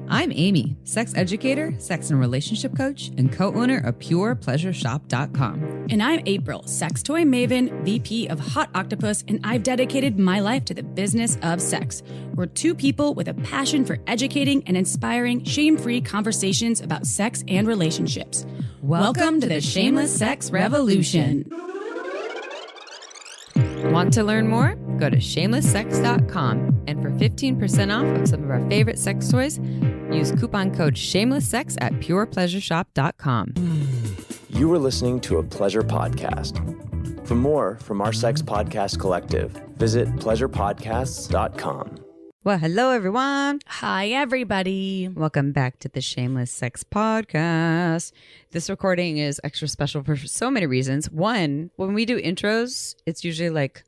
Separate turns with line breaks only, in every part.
I'm Amy, sex educator, sex and relationship coach, and co-owner of PurePleasureShop.com.
And I'm April, sex toy maven, VP of Hot Octopus, and I've dedicated my life to the business of sex. We're two people with a passion for educating and inspiring shame-free conversations about sex and relationships. Welcome to the Shameless Sex Revolution.
Want to learn more? Go to shamelesssex.com, and for 15% off of some of our favorite sex toys, use coupon code shamelesssex at purepleasureshop.com.
You are listening to a pleasure podcast. For more from our sex podcast collective, visit pleasurepodcasts.com.
Well, hello, everyone.
Hi, everybody.
Welcome back to the Shameless Sex Podcast. This recording is extra special for so many reasons. One, when we do intros, it's usually like,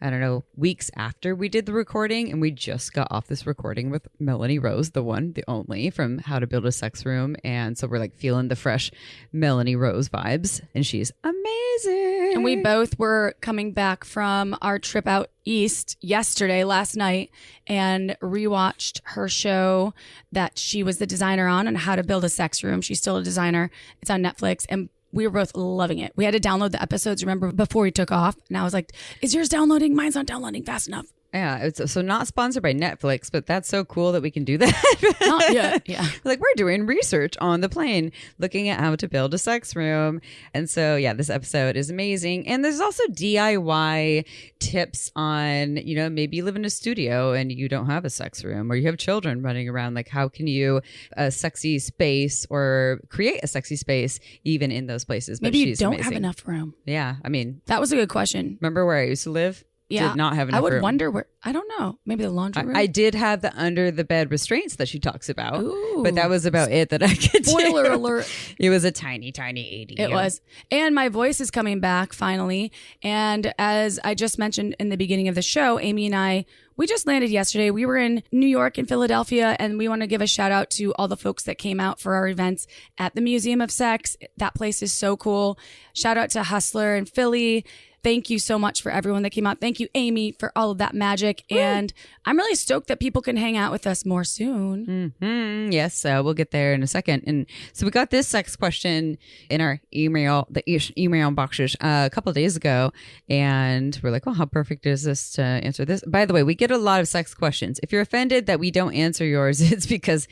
I don't know, weeks after we did the recording, and we just got off this recording with Melanie Rose, the one, the only, from How to Build a Sex Room. And so we're like feeling the fresh Melanie Rose vibes, and she's amazing.
And we both were coming back from our trip out east last night, and rewatched her show that she was the designer on How to Build a Sex Room. She's still a designer. It's on Netflix, and we were both loving it. We had to download the episodes, remember, before we took off. And I was like, is yours downloading? Mine's not downloading fast enough.
Yeah, it's so not sponsored by Netflix, but that's so cool that we can do that.
Not yet, yeah.
Like, we're doing research on the plane, looking at how to build a sex room. And so, yeah, this episode is amazing. And there's also DIY tips on, maybe you live in a studio and you don't have a sex room, or you have children running around. Like, how can you a sexy space or create a sexy space even in those places?
Maybe you don't have enough room.
Yeah, I mean.
That was a good question.
Remember where I used to live?
Yeah,
did not have enough
I would
room.
wonder where. I don't know. Maybe the laundry room.
I did have the under the bed restraints that she talks about.
Ooh.
But that was about it that I could
Spoiler
do.
alert.
It was a tiny, tiny ADU.
It was. And my voice is coming back finally. And as I just mentioned in the beginning of the show, Amy and I, we just landed yesterday. We were in New York and Philadelphia, and we want to give a shout out to all the folks that came out for our events at the Museum of Sex. That place is so cool. Shout out to Hustler in Philly. Thank you so much for everyone that came out. Thank you, Amy, for all of that magic. Woo. And I'm really stoked that people can hang out with us more soon.
Mm-hmm. Yes, we'll get there in a second. And so we got this sex question in our email, email boxes a couple of days ago. And we're like, well, how perfect is this to answer this? By the way, we get a lot of sex questions. If you're offended that we don't answer yours, it's because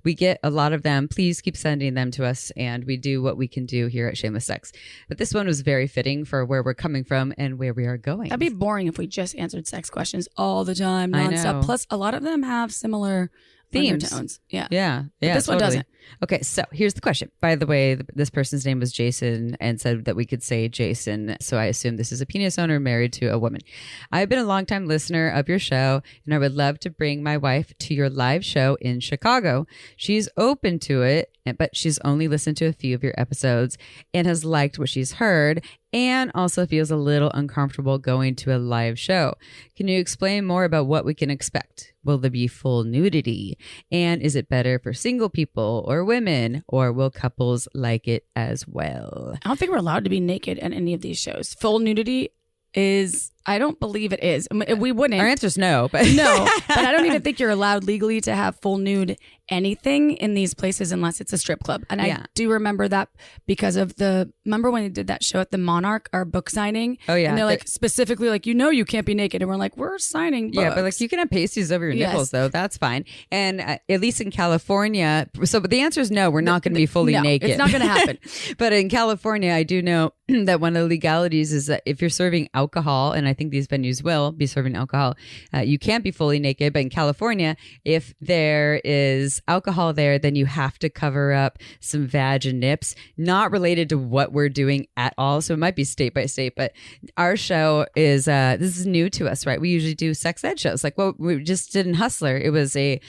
we get a lot of them. Please keep sending them to us, and we do what we can do here at Shameless Sex. But this one was very fitting for where we're coming from and where we are going.
That'd be boring if we just answered sex questions all the time,
I
nonstop.
know.
Plus, a lot of them have similar
themes.
undertones. Yeah.
But
this one doesn't.
Okay, so here's the question. By the way, this person's name was Jason and said that we could say Jason. So I assume this is a penis owner married to a woman. I've been a longtime listener of your show, and I would love to bring my wife to your live show in Chicago. She's open to it, but she's only listened to a few of your episodes and has liked what she's heard, and also feels a little uncomfortable going to a live show. Can you explain more about what we can expect? Will there be full nudity? And is it better for single people or women, or will couples like it as well?
I don't think we're allowed to be naked at any of these shows. Full nudity is, I don't believe it is. We wouldn't.
Our answer's no, but
no, but I don't even think you're allowed legally to have full nude anything in these places unless it's a strip club. And I do remember that because of remember when they did that show at the Monarch, our book signing?
Oh yeah.
And they're like specifically like, you can't be naked. And we're like, we're signing books.
Yeah, but like you can have pasties over your nipples though. That's fine. And at least in California, but the answer is no, we're not going to be fully naked.
It's not going to happen.
But in California, I do know that one of the legalities is that if you're serving alcohol, and I think these venues will be serving alcohol, you can't be fully naked. But in California, if there is alcohol there, then you have to cover up some vag and nips, not related to what we're doing at all. So it might be state by state, but our show is, this is new to us, right? We usually do sex ed shows. Like what we just did in Hustler. It was a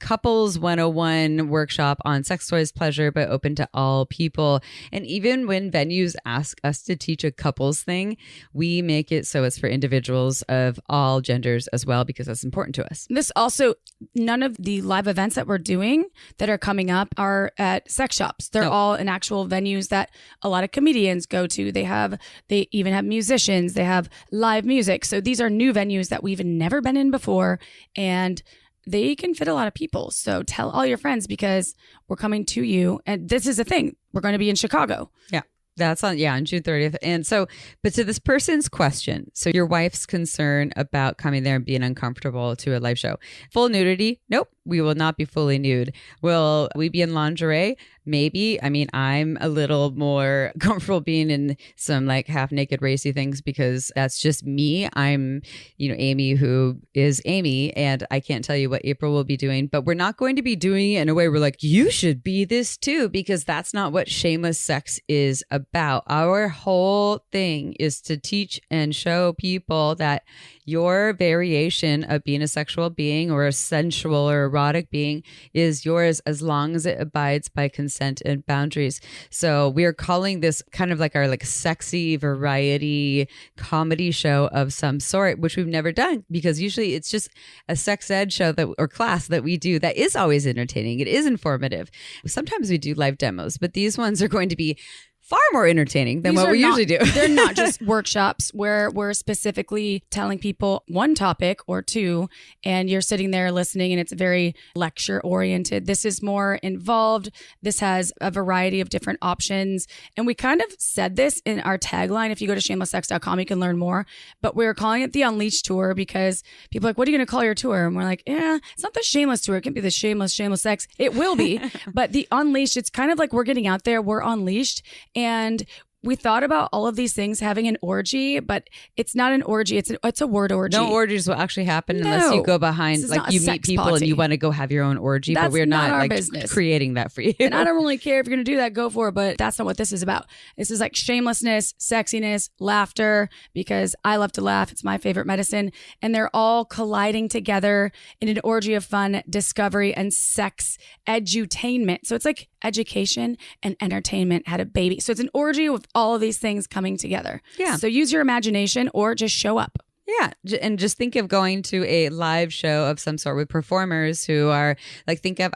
couples 101 workshop on sex toys pleasure, but open to all people. And even when venues ask us to teach a couples thing, we make it so it's for individuals of all genders as well, because that's important to us.
This also, none of the live events that we're doing that are coming up are at sex shops. They're all in actual venues that a lot of comedians go to. They even have musicians. They have live music. So these are new venues that we've never been in before. And they can fit a lot of people. So tell all your friends because we're coming to you. And this is a thing. We're going to be in Chicago.
Yeah. That's on June 30th. And so, but to this person's question, so your wife's concern about coming there and being uncomfortable to a live show. Full nudity? Nope. We will not be fully nude. Will we be in lingerie? Maybe. I mean, I'm a little more comfortable being in some like half naked racy things because that's just me. I'm, Amy, who is Amy, and I can't tell you what April will be doing, but we're not going to be doing it in a way we're like, you should be this too, because that's not what shameless sex is about. Our whole thing is to teach and show people that your variation of being a sexual being or a sensual or erotic being is yours as long as it abides by consent and boundaries. So we are calling this kind of like our sexy variety comedy show of some sort, which we've never done because usually it's just a sex ed show or class that we do that is always entertaining. It is informative. Sometimes we do live demos, but these ones are going to be far more entertaining than what we usually do.
They're not just workshops where we're specifically telling people one topic or two, and you're sitting there listening and it's very lecture oriented. This is more involved. This has a variety of different options. And we kind of said this in our tagline. If you go to shamelesssex.com, you can learn more. But we're calling it the Unleashed Tour because people are like, what are you going to call your tour? And we're like, yeah, it's not the Shameless Tour. It can be the Shameless Sex. It will be. But the Unleashed, it's kind of like we're getting out there. We're unleashed. And we thought about all of these things having an orgy, but it's not an orgy. It's a word orgy.
No orgies will actually happen unless you go behind, you meet people and you want to go have your own orgy, but we're not creating that for you.
And I don't really care if you're going to do that, go for it, but that's not what this is about. This is like shamelessness, sexiness, laughter, because I love to laugh. It's my favorite medicine. And they're all colliding together in an orgy of fun, discovery, and sex edutainment. So it's like education and entertainment had a baby. So it's an orgy with all of these things coming together.
Yeah.
So use your imagination or just show up.
Yeah. And just think of going to a live show of some sort with performers who are I think of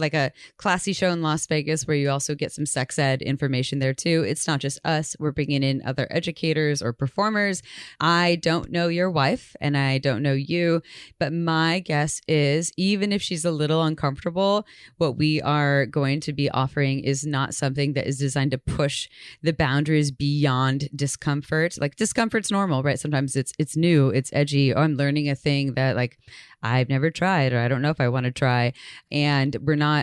like a classy show in Las Vegas where you also get some sex ed information there too. It's not just us. We're bringing in other educators or performers. I don't know your wife and I don't know you, but my guess is even if she's a little uncomfortable, what we are going to be offering is not something that is designed to push the boundaries beyond discomfort. Like discomfort's normal, right? Sometimes it's new, it's edgy, or I'm learning a thing that I've never tried, or I don't know if I want to try. And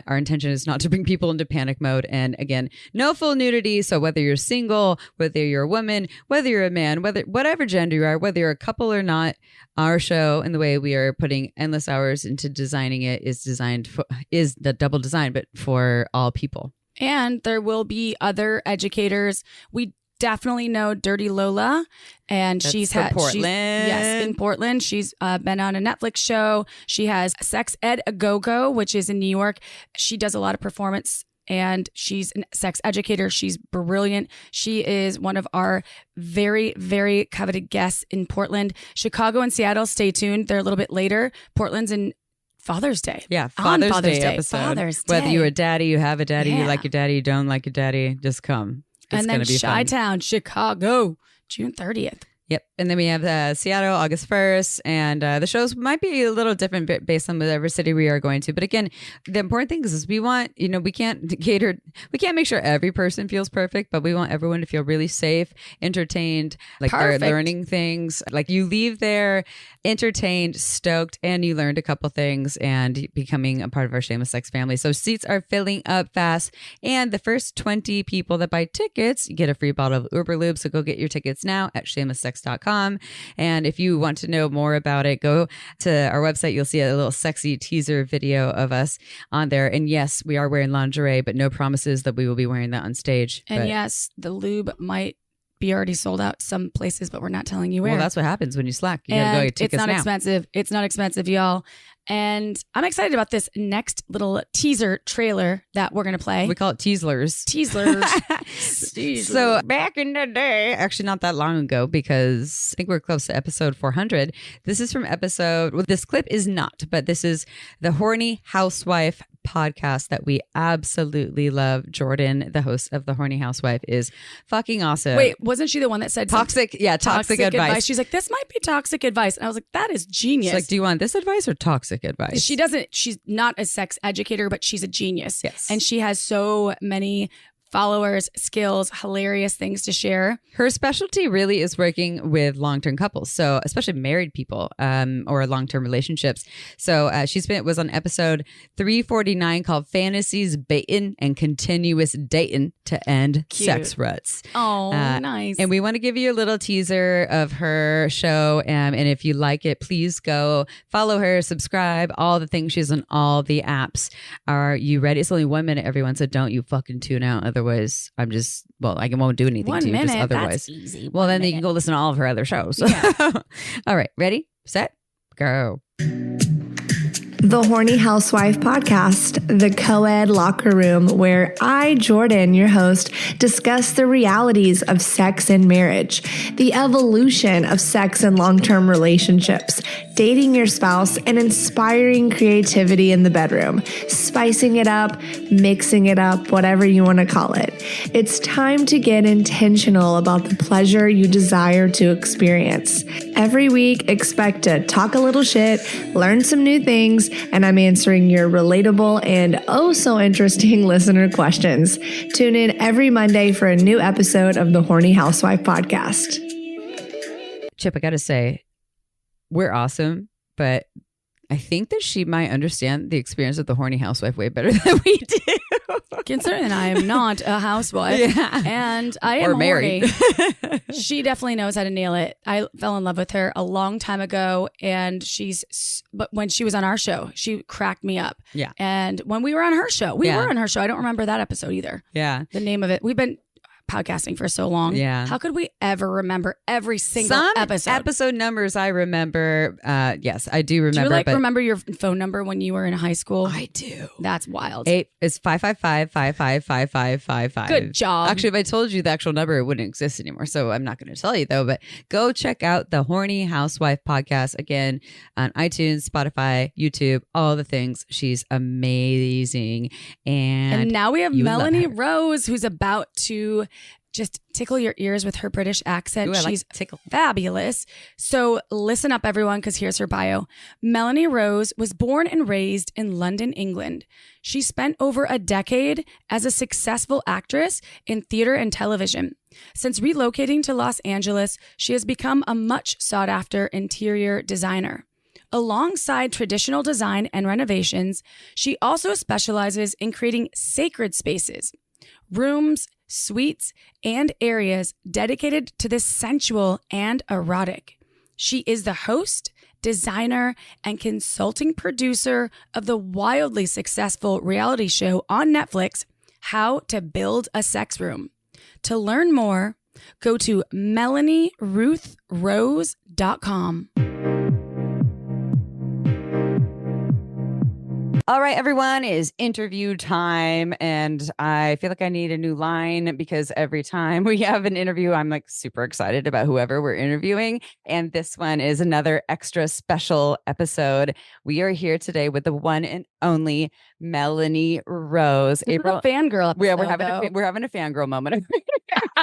our intention is not to bring people into panic mode. And again, no full nudity. So whether you're single, whether you're a woman, whether you're a man, whatever gender you are, whether you're a couple or not, our show and the way we are putting endless hours into designing it is the double design, but for all people.
And there will be other educators. We definitely know Dirty Lola, and
That's
she's
Portland.
In Portland. She's been on a Netflix show. She has Sex Ed A Go-Go, which is in New York. She does a lot of performance, and she's a sex educator. She's brilliant. She is one of our very, very coveted guests in Portland. Chicago and Seattle, stay tuned. They're a little bit later. Portland's in Father's Day.
Yeah, Father's Day episode.
Father's Day.
Whether you're a daddy, you have a daddy, you like your daddy, you don't like your daddy, just come. It's
and then
Chi
Town, Chicago, June 30th.
Yep. And then we have Seattle, August 1st. And the shows might be a little different based on whatever city we are going to. But again, the important thing is we want, we can't make sure every person feels perfect, but we want everyone to feel really safe, entertained, they're learning things. You leave there entertained, stoked, and you learned a couple things and becoming a part of our Shameless Sex family. So seats are filling up fast. And the first 20 people that buy tickets get a free bottle of Uber Lube. So go get your tickets now at shamelesssex.com. And if you want to know more about it, go to our website. You'll see a little sexy teaser video of us on there. And yes, we are wearing lingerie, but no promises that we will be wearing that on stage.
And yes, the lube might be already sold out some places, but we're not telling you where.
Well, that's what happens when you slack. You gotta go get tickets now.
Expensive. It's not expensive, y'all. And I'm excited about this next little teaser trailer that we're going to play.
We call it Teaslers. So back in the day, actually not that long ago, because I think we're close to episode 400. This is from this clip is not, but this is the horny housewife podcast that we absolutely love. Jordan, the host of The Horny Housewife, is fucking awesome.
Wait, wasn't she the one that said
toxic advice?
She's like, this might be toxic advice. And I was like, that is genius.
She's like, do you want this advice or toxic advice?
She's not a sex educator, but she's a genius.
Yes.
And she has so many followers, skills, hilarious things to share.
Her specialty really is working with long-term couples, so especially married people or long-term relationships. So she was on episode 349 called Fantasies, Baitin' and Continuous Dating to End Sex Ruts.
Oh, nice.
And we want to give you a little teaser of her show. And if you like it, please go follow her, subscribe, all the things. She's on all the apps. Are you ready? It's only 1 minute, everyone, so don't you fucking tune out. Otherwise, I won't do anything
1
to you.
minute,
Just otherwise.
that's easy.
Well, then you can go listen to all of her other shows.
Yeah.
All right. Ready, set, go.
The Horny Housewife podcast, the co-ed locker room where I, Jordan, your host, discuss the realities of sex and marriage, the evolution of sex and long-term relationships, dating your spouse, and inspiring creativity in the bedroom, spicing it up, mixing it up, whatever you want to call it. It's time to get intentional about the pleasure you desire to experience. Every week, expect to talk a little shit, learn some new things, and I'm answering your relatable and oh so interesting listener questions. Tune in every Monday for a new episode of the Horny Housewife podcast.
Chip, I got to say, we're awesome, but I think that she might understand the experience of the Horny Housewife way better than we do.
Considering that I am not a housewife and I am
or married.
She definitely knows how to nail it. I fell in love with her a long time ago, and but when she was on our show, she cracked me up.
Yeah.
And when we were on her show, we were on her show. I don't remember that episode either.
Yeah.
The name of it. We've been podcasting for so long.
Yeah.
How could we ever remember every single episode?
Episode numbers I remember. Yes, I do remember.
Do you remember your phone number when you were in high school?
I do.
That's wild.
It's 555-555555.
Good job.
Actually, if I told you the actual number, it wouldn't exist anymore. So I'm not going to tell you though, but go check out the Horny Housewife podcast again on iTunes, Spotify, YouTube, all the things. She's amazing. And
now we have Melanie Rose, who's about to just tickle your ears with her British accent.
Ooh,
She's
tickle.
fabulous. So listen up, everyone, because here's her bio. Melanie Rose was born and raised in London, England. She spent over a decade as a successful actress in theater and television. Since relocating to Los Angeles, she has become a much sought-after interior designer. Alongside traditional design and renovations, she also specializes in creating sacred spaces, rooms, suites, and areas dedicated to the sensual and erotic. She is the host, designer, and consulting producer of the wildly successful reality show on Netflix, How to Build a Sex Room. To learn more, go to MelanieRuthRose.com.
All right, everyone, is interview time. And I feel like I need a new line because every time we have an interview, I'm like super excited about whoever we're interviewing. And this one is another extra special episode. We are here today with the one and only Melanie Rose.
This April, is a fangirl episode,
we're having a fangirl moment.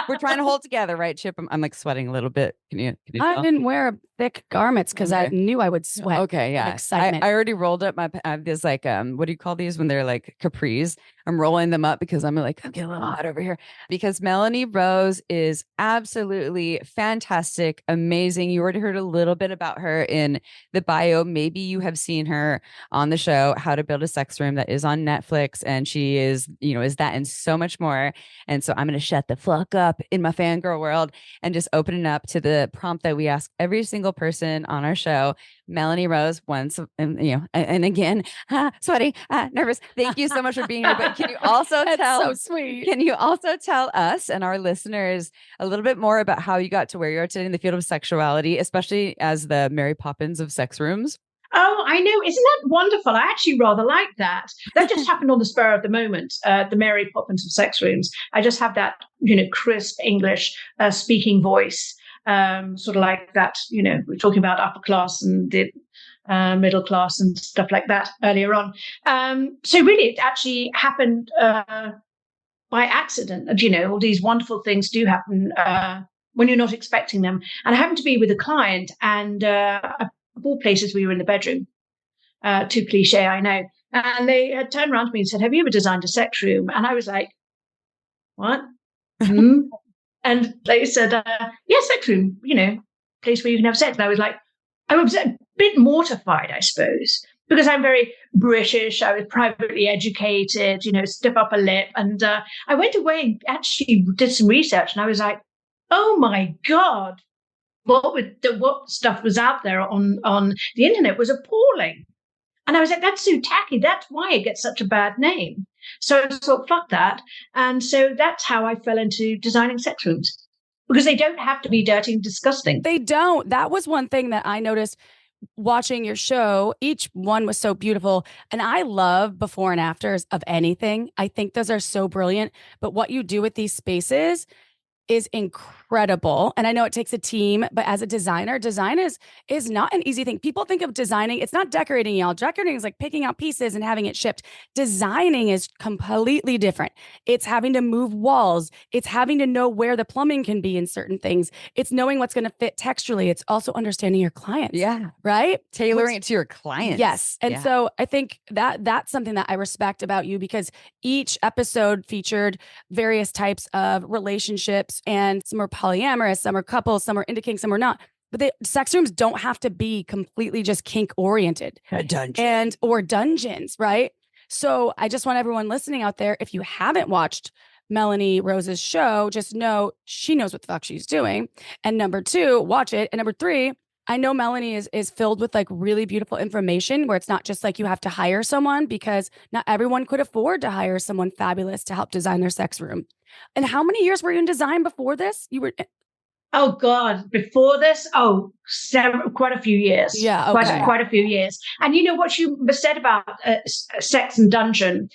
We're trying to hold together, right, Chip? I'm like sweating a little bit. Can you
I
tell?
didn't wear thick garments because I knew I would sweat.
Okay, yeah.
Excitement.
I already rolled up my there's like what do you call these when they're like capris? I'm rolling them up because I'm like, I'm getting a little hot over here. Because Melanie Rose is absolutely fantastic, amazing. You already heard a little bit about her in the bio. Maybe you have seen her on the show How to Build a Sex Room that is on Netflix, and she is that and so much more. And so I'm going to shut the fuck up in my fangirl world and just open it up to the prompt that we ask every single person on our show. Melanie Rose, once, and again, sweaty, nervous. Thank you so much for being here. But can you also
so sweet.
Can you also tell us and our listeners a little bit more about how you got to where you are today in the field of sexuality, especially as the Mary Poppins of sex rooms?
Oh, I know. Isn't that wonderful? I actually rather like that. That just happened on the spur of the moment, the Mary Poppins of sex rooms. I just have that, crisp English speaking voice, sort of like that, we're talking about upper class and the middle class and stuff like that earlier on. So really, it actually happened by accident. All these wonderful things do happen when you're not expecting them. And I happened to be with a client, and of all places, we were in the bedroom. Too cliche, I know. And they had turned around to me and said, "Have you ever designed a sex room?" And I was like, "What?" And they said, "Yeah, sex room, place where you can have sex." And I was like, I was a bit mortified, I suppose, because I'm very British. I was privately educated, stiff upper lip. And I went away and actually did some research, and I was like, oh my God, what stuff was out there on the internet was appalling. And I was like, that's so tacky. That's why it gets such a bad name. So I thought, fuck that. And so that's how I fell into designing sex rooms, because they don't have to be dirty and disgusting.
They don't. That was one thing that I noticed watching your show. Each one was so beautiful. And I love before and afters of anything. I think those are so brilliant. But what you do with these spaces is incredible. And I know it takes a team, but as a designer, design is not an easy thing. People think of designing, it's not decorating, y'all. Decorating is like picking out pieces and having it shipped. Designing is completely different. It's having to move walls. It's having to know where the plumbing can be in certain things. It's knowing what's going to fit texturally. It's also understanding your clients.
Yeah.
Right?
Tailoring it to your clients.
Yes. And so I think that's something that I respect about you, because each episode featured various types of relationships, and some are polyamorous, some are couples, some are into kink, some are not. But sex rooms don't have to be completely just kink oriented.
A dungeon.
Or dungeons, right? So I just want everyone listening out there, if you haven't watched Melanie Rose's show, just know she knows what the fuck she's doing. And number 2, watch it. And number 3, I know Melanie is filled with like really beautiful information, where it's not just like you have to hire someone, because not everyone could afford to hire someone fabulous to help design their sex room. And how many years were you in design before this? You were...
Oh God, before this? Oh, quite a few years.
Yeah, okay.
Quite a few years. And you know what you said about sex and dungeon?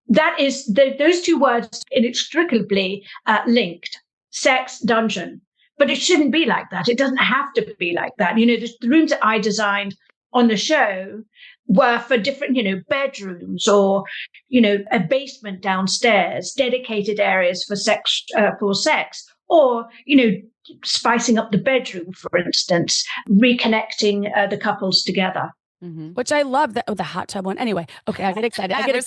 That is, those two words inextricably linked. Sex, dungeon. But it shouldn't be like that. It doesn't have to be like that. The rooms that I designed on the show were for different, bedrooms, or, a basement downstairs, dedicated areas for sex, or, spicing up the bedroom, for instance, reconnecting the couples together.
Mm-hmm. Which I love, the hot tub one. Anyway, okay, I get excited.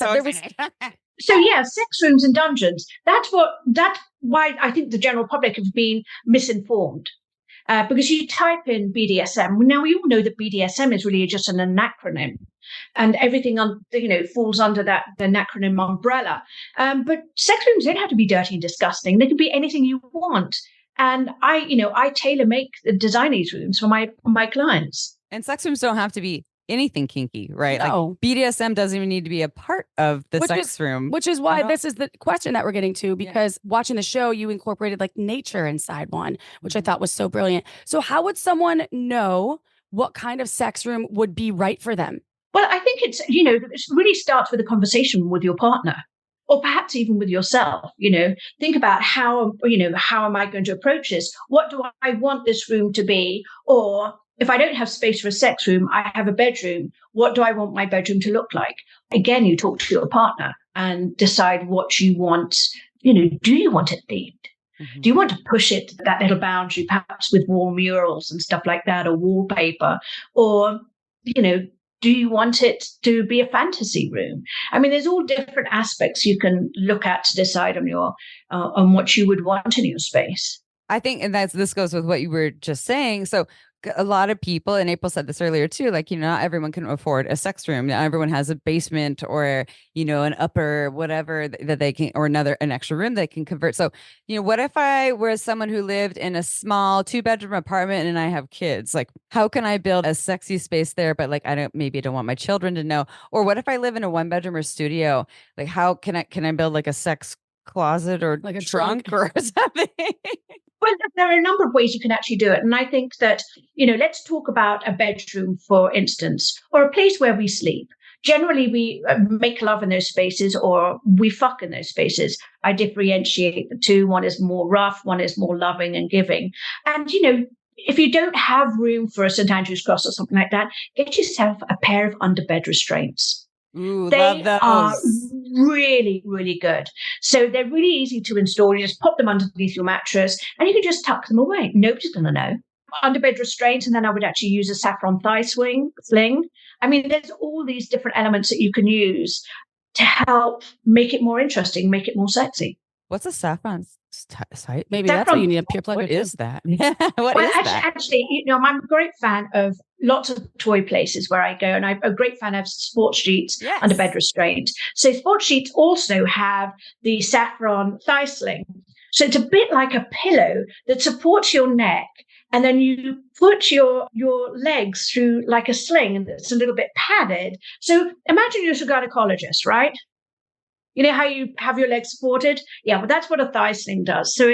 So yeah, sex rooms and dungeons. That's why I think the general public have been misinformed. Because you type in BDSM. Now we all know that BDSM is really just an acronym, and everything falls under that acronym umbrella. But sex rooms don't have to be dirty and disgusting. They can be anything you want. And I tailor make design these rooms for my clients.
And sex rooms don't have to be anything kinky, right?
No.
Like BDSM doesn't even need to be a part of the sex room.
Which is why this is the question that we're getting to, because watching the show, you incorporated like nature inside one, which I thought was so brilliant. So how would someone know what kind of sex room would be right for them?
Well, I think it really starts with a conversation with your partner, or perhaps even with yourself. Think about how am I going to approach this? What do I want this room to be? Or if I don't have space for a sex room, I have a bedroom. What do I want my bedroom to look like? Again, you talk to your partner and decide what you want. Do you want it themed? Mm-hmm. Do you want to push it to that little boundary, perhaps with wall murals and stuff like that, or wallpaper? Or, do you want it to be a fantasy room? I mean, there's all different aspects you can look at to decide on what you would want in your space.
I think, and this goes with what you were just saying. So a lot of people, and April said this earlier too, like, not everyone can afford a sex room. Not everyone has a basement or, an upper whatever that they can, or an extra room they can convert. So, what if I were someone who lived in a small 2-bedroom apartment and I have kids? Like, how can I build a sexy space there? But like, I don't want my children to know. Or what if I live in a 1-bedroom or studio? Like, how can I build like a sex closet or
like a
trunk or something?
Well, there are a number of ways you can actually do it. And I think that, let's talk about a bedroom, for instance, or a place where we sleep. Generally, we make love in those spaces, or we fuck in those spaces. I differentiate the two. One is more rough, one is more loving and giving. And, if you don't have room for a St. Andrew's cross or something like that, get yourself a pair of underbed restraints.
Ooh,
They
love
are
those.
really, really good. So they're really easy to install. You just pop them underneath your mattress and you can just tuck them away. Nobody's going to know. Underbed restraint, and then I would actually use a saffron thigh sling. I mean, there's all these different elements that you can use to help make it more interesting, make it more sexy.
What's a saffron site?
Maybe that's what you need a peer pleasure.
What is that? Actually,
I'm a great fan of lots of toy places where I go, and I'm a great fan of Sports Sheets under bed restraint. So Sports Sheets also have the saffron thigh sling. So it's a bit like a pillow that supports your neck, and then you put your legs through like a sling, and it's a little bit padded. So imagine you're a gynecologist, right? You know how you have your legs supported? Yeah, well, that's what a thigh sling does. So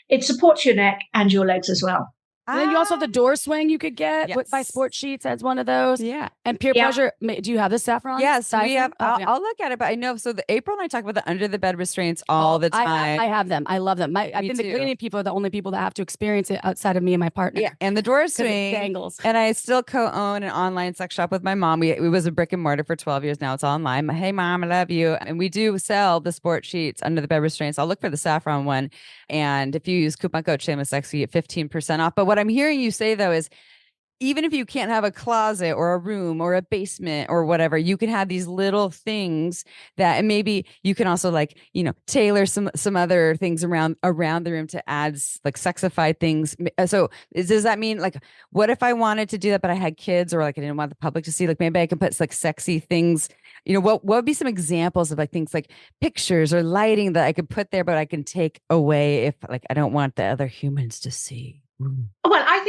it supports your neck and your legs as well.
And then you also have the door swing you could get by Sports Sheets as one of those.
Yeah.
And peer pleasure. Do you have the saffron?
Yes, we have. I'll look at it, but I know. So April and I talk about the under the bed restraints all the time.
I have them. I love them. I think the cleaning people are the only people that have to experience it outside of me and my partner.
Yeah, and the door swing
dangles.
And I still co-own an online sex shop with my mom. We was a brick and mortar for 12 years. Now it's online. Hey, Mom, I love you. And we do sell the Sports Sheets under the bed restraints. I'll look for the saffron one. And if you use coupon code ShamelessSex, you get 15% off. But what I'm hearing you say, though, is even if you can't have a closet or a room or a basement or whatever, you can have these little things that, and maybe you can also tailor some other things around the room to add like sexify things. So does that mean like, what if I wanted to do that, but I had kids or like I didn't want the public to see, like maybe I can put like sexy things, what would be some examples of like things like pictures or lighting that I could put there, but I can take away if like I don't want the other humans to see?
Well, I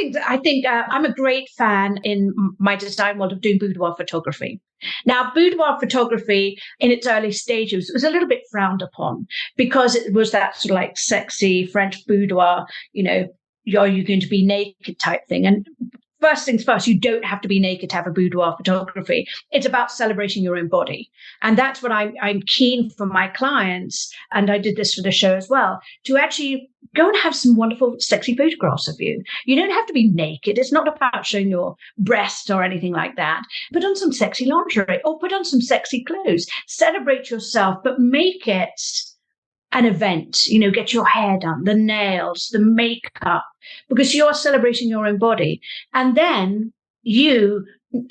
think I'm a great fan in my design world of doing boudoir photography. Now, boudoir photography in its early stages was a little bit frowned upon because it was that sort of like sexy French boudoir, are you going to be naked type thing? And first things first, you don't have to be naked to have a boudoir photography. It's about celebrating your own body. And that's what I'm keen for my clients. And I did this for the show as well, to actually go and have some wonderful, sexy photographs of you. You don't have to be naked. It's not about showing your breasts or anything like that. Put on some sexy lingerie or put on some sexy clothes. Celebrate yourself, but make it an event. Get your hair done, the nails, the makeup, because you're celebrating your own body. And then you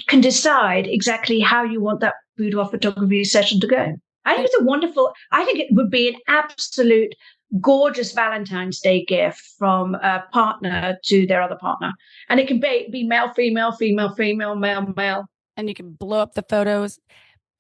can decide exactly how you want that boudoir photography session to go. I think it would be an absolute gorgeous Valentine's Day gift from a partner to their other partner. And it can be male, female, female, female, male, male.
And you can blow up the photos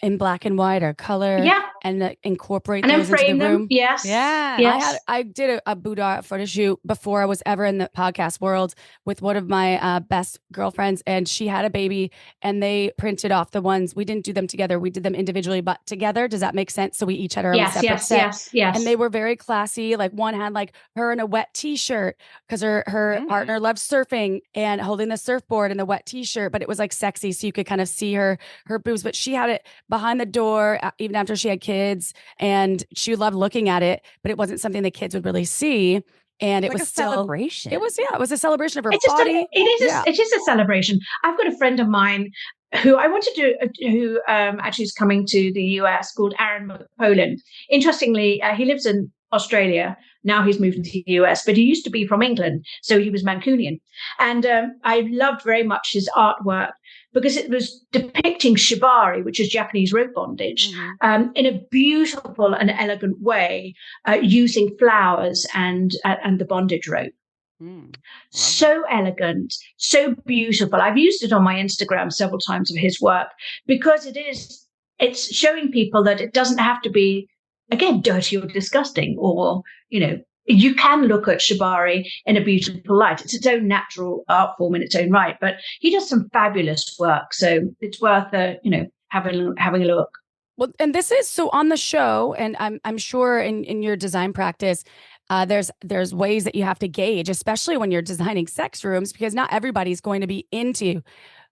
in black and white or color, and incorporate
and
those into the room.
Them. Yes,
yeah.
Yes.
I did a boudoir photo shoot before I was ever in the podcast world with one of my best girlfriends, and she had a baby, and they printed off the ones. We didn't do them together; we did them individually, but together. Does that make sense? So we each had our own separate set.
Yes.
And they were very classy. Like one had like her in a wet T-shirt because her partner loved surfing and holding the surfboard in the wet T-shirt, but it was like sexy, so you could kind of see her boobs. But she had it behind the door, even after she had kids, and she loved looking at it, but it wasn't something the kids would really see. And it was still
a celebration.
It was a celebration of her body.
It is a celebration. I've got a friend of mine who I wanted to, who actually is coming to the US, called Aaron McPolin. Interestingly, he lives in Australia. Now he's moved to the US, but he used to be from England. So he was Mancunian. And I loved very much his artwork because it was depicting shibari, which is Japanese rope bondage, in a beautiful and elegant way, using flowers and the bondage rope. So elegant, so beautiful. I've used it on my Instagram several times of his work because it's showing people that it doesn't have to be, again, dirty or disgusting, or, you can look at shibari in a beautiful light. It's its own natural art form in its own right, but he does some fabulous work. So it's worth, having a look.
Well, and this is so on the show, and I'm sure in your design practice, there's ways that you have to gauge, especially when you're designing sex rooms, because not everybody's going to be into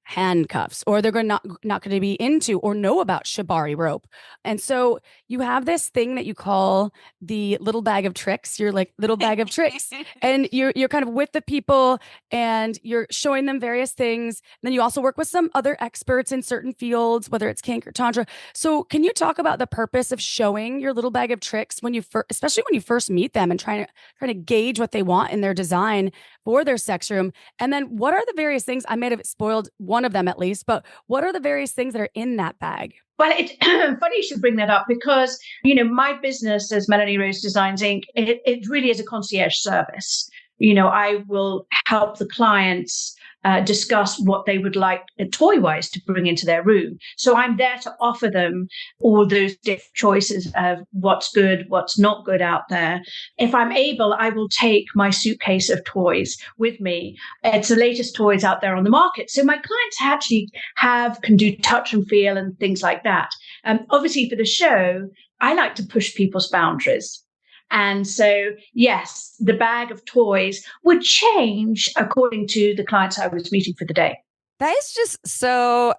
handcuffs, or they're not going to be into or know about shibari rope. And so you have this thing that you call the little bag of tricks. You're like little bag of tricks, and you're kind of with the people and you're showing them various things. And then you also work with some other experts in certain fields, whether it's kink or tantra. So can you talk about the purpose of showing your little bag of tricks when you especially when you first meet them, and trying to gauge what they want in their design for their sex room? And then what are the various things? I may have spoiled one of them at least, but what are the various things that are in that bag?
Well, it's funny you should bring that up because, my business as Melanie Rose Designs Inc., it really is a concierge service. I will help the clients discuss what they would like toy-wise to bring into their room. So I'm there to offer them all those different choices of what's good, what's not good out there. If I'm able, I will take my suitcase of toys with me. It's the latest toys out there on the market. So my clients actually can do touch and feel and things like that. Obviously, for the show, I like to push people's boundaries. And so, yes, the bag of toys would change according to the clients I was meeting for the day.
That is just so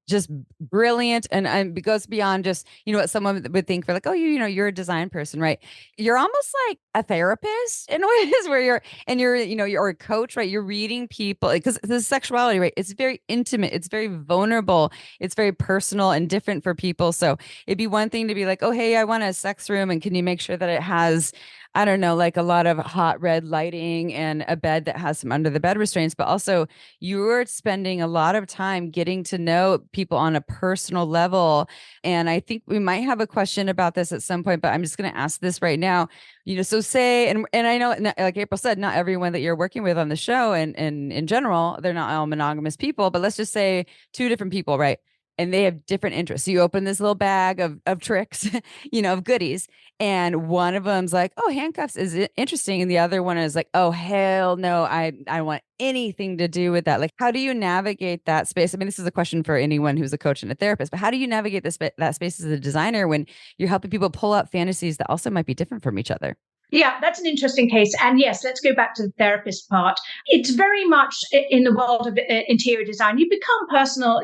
just brilliant, and it goes beyond just what someone would think for like, oh, you're a design person, right? You're almost like a therapist in ways where you're a coach, right? You're reading people, because the sexuality, right? It's very intimate, it's very vulnerable, it's very personal and different for people. So it'd be one thing to be like, oh, hey, I want a sex room, and can you make sure that it has, I don't know, like a lot of hot red lighting and a bed that has some under the bed restraints, but also you're spending a lot of time getting to know people on a personal level. And I think we might have a question about this at some point, but I'm just going to ask this right now. So say, and I know, like April said, not everyone that you're working with on the show and in general, they're not all monogamous people, but let's just say two different people, right? And they have different interests. So you open this little bag of tricks, of goodies. And one of them's like, oh, handcuffs is interesting. And the other one is like, oh, hell no, I don't want anything to do with that. Like, how do you navigate that space? I mean, this is a question for anyone who's a coach and a therapist, but how do you navigate that space as a designer when you're helping people pull out fantasies that also might be different from each other?
Yeah, that's an interesting case. And yes, let's go back to the therapist part. It's very much in the world of interior design. You become personal,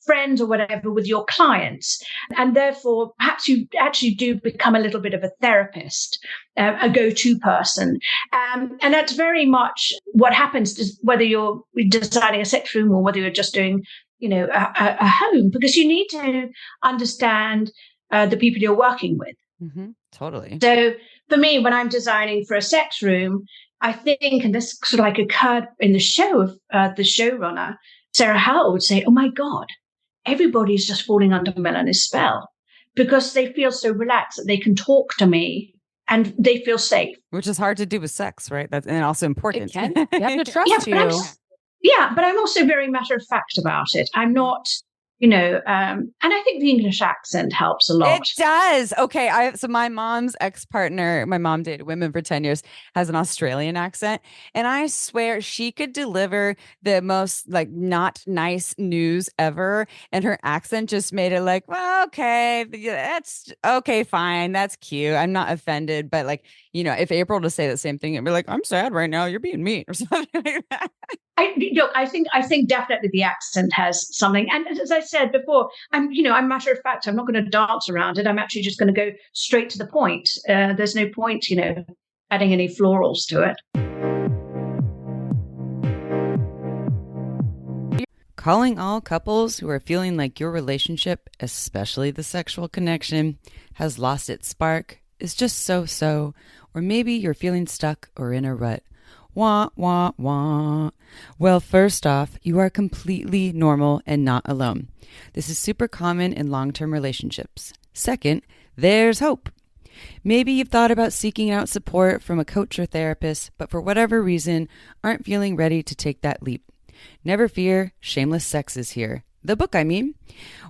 friends or whatever with your clients. And therefore, perhaps you actually do become a little bit of a therapist, a go-to person. And that's very much what happens, whether you're designing a sex room or whether you're just doing, a home, because you need to understand the people you're working with.
Mm-hmm, totally.
So for me, when I'm designing for a sex room, I think, and this sort of like occurred in the show of the showrunner, Sarah Howell, would say, oh my God, everybody's just falling under Melanie's spell because they feel so relaxed that they can talk to me and they feel safe.
Which is hard to do with sex, right? That's and also important.
You have to trust you.
But I'm also very matter of fact about it. I'm not, and I think the English accent helps a lot.
It does. Okay. So my mom's ex-partner, my mom dated women for 10 years, has an Australian accent. And I swear she could deliver the most like not nice news ever. And her accent just made it like, well, okay, that's okay, fine. That's cute. I'm not offended. But like, if April to say the same thing, it'd be like, I'm sad right now. You're being mean or something like that.
I think definitely the accent has something. And as I said before, I'm matter of fact. I'm not going to dance around it. I'm actually just going to go straight to the point. There's no point, adding any florals to it.
Calling all couples who are feeling like your relationship, especially the sexual connection, has lost its spark is just so, or maybe you're feeling stuck or in a rut. Wah, wah, wah. Well, first off, you are completely normal and not alone. This is super common in long-term relationships. Second, there's hope. Maybe you've thought about seeking out support from a coach or therapist, but for whatever reason, aren't feeling ready to take that leap. Never fear, Shameless Sex is here. The book, I mean.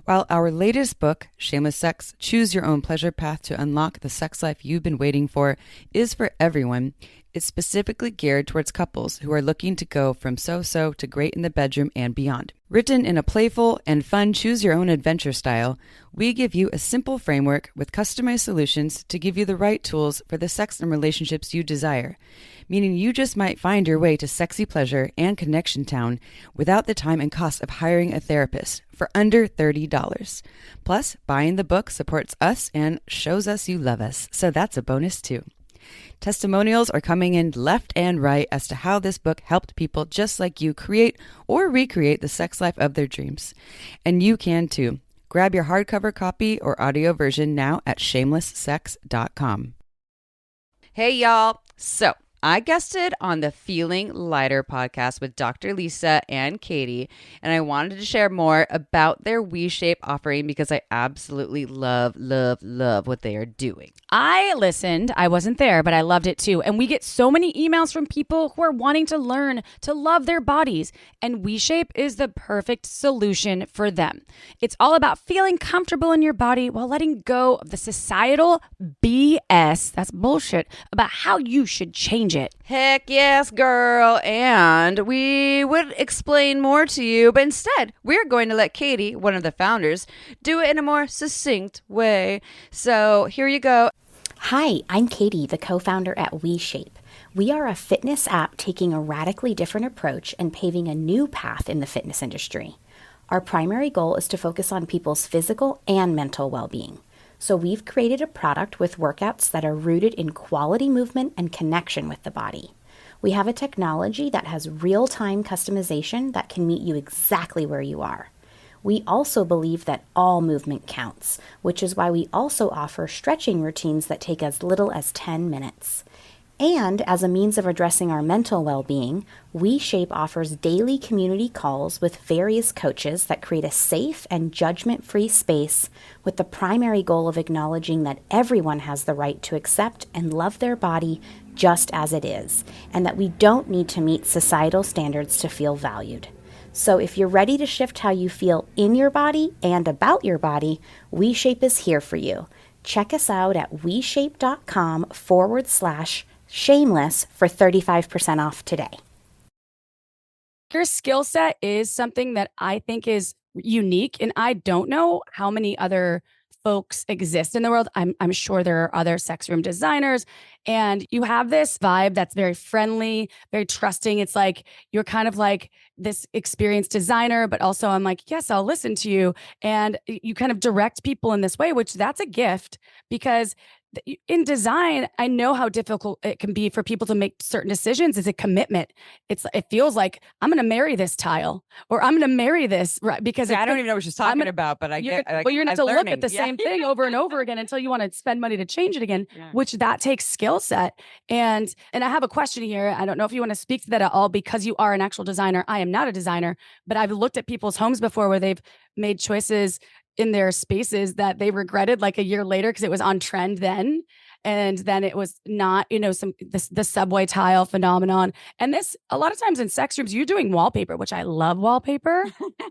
While our latest book, Shameless Sex, Choose Your Own Pleasure Path to Unlock the Sex Life You've Been Waiting For, is for everyone, it's specifically geared towards couples who are looking to go from so-so to great in the bedroom and beyond. Written in a playful and fun choose-your-own-adventure style, we give you a simple framework with customized solutions to give you the right tools for the sex and relationships you desire, meaning you just might find your way to sexy pleasure and connection town without the time and cost of hiring a therapist for under $30. Plus, buying the book supports us and shows us you love us, so that's a bonus too. Testimonials are coming in left and right as to how this book helped people just like you create or recreate the sex life of their dreams. And you can too. Grab your hardcover copy or audio version now at shamelesssex.com. Hey, y'all. So I guested on the Feeling Lighter podcast with Dr. Lisa and Katie, and I wanted to share more about their WeShape offering because I absolutely love what they are doing.
I listened. I wasn't there, but I loved it too. And we get so many emails from people who are wanting to learn to love their bodies, and WeShape is the perfect solution for them. It's all about feeling comfortable in your body while letting go of the societal BS, that's bullshit, about how you should change it.
Heck yes, girl. And we would explain more to you, but instead, we're going to let Katie, one of the founders, do it in a more succinct way. So here you go.
Hi, I'm Katie, the co-founder at WeShape. We are a fitness app taking a radically different approach and paving a new path in the fitness industry. Our primary goal is to focus on people's physical and mental well-being. So we've created a product with workouts that are rooted in quality movement and connection with the body. We have a technology that has real-time customization that can meet you exactly where you are. We also believe that all movement counts, which is why we also offer stretching routines that take as little as 10 minutes. And as a means of addressing our mental well-being, WeShape offers daily community calls with various coaches that create a safe and judgment-free space with the primary goal of acknowledging that everyone has the right to accept and love their body just as it is, and that we don't need to meet societal standards to feel valued. So if you're ready to shift how you feel in your body and about your body, WeShape is here for you. Check us out at WeShape.com/shameless for 35% off today.
Your skill set is something that I think is unique, and I don't know how many other folks exist in the world. I'm sure there are other sex room designers, and you have this vibe that's very friendly, very trusting. It's like you're kind of like this experienced designer, but also I'm like, yes, I'll listen to you. And you kind of direct people in this way, which that's a gift, because in design, I know how difficult it can be for people to make certain decisions. It's a commitment. It feels like I'm going to marry this tile, or I'm going to marry this, right? Because
I don't even know what she's talking about, but
you're going to have to look at the same thing over and over again until you want to spend money to change it again, which that takes skill set. And I have a question here. I don't know if you want to speak to that at all, because you are an actual designer. I am not a designer, but I've looked at people's homes before where they've made choices in their spaces that they regretted like a year later because it was on trend then. And then it was not, the subway tile phenomenon. And this, a lot of times in sex rooms, you're doing wallpaper, which I love wallpaper.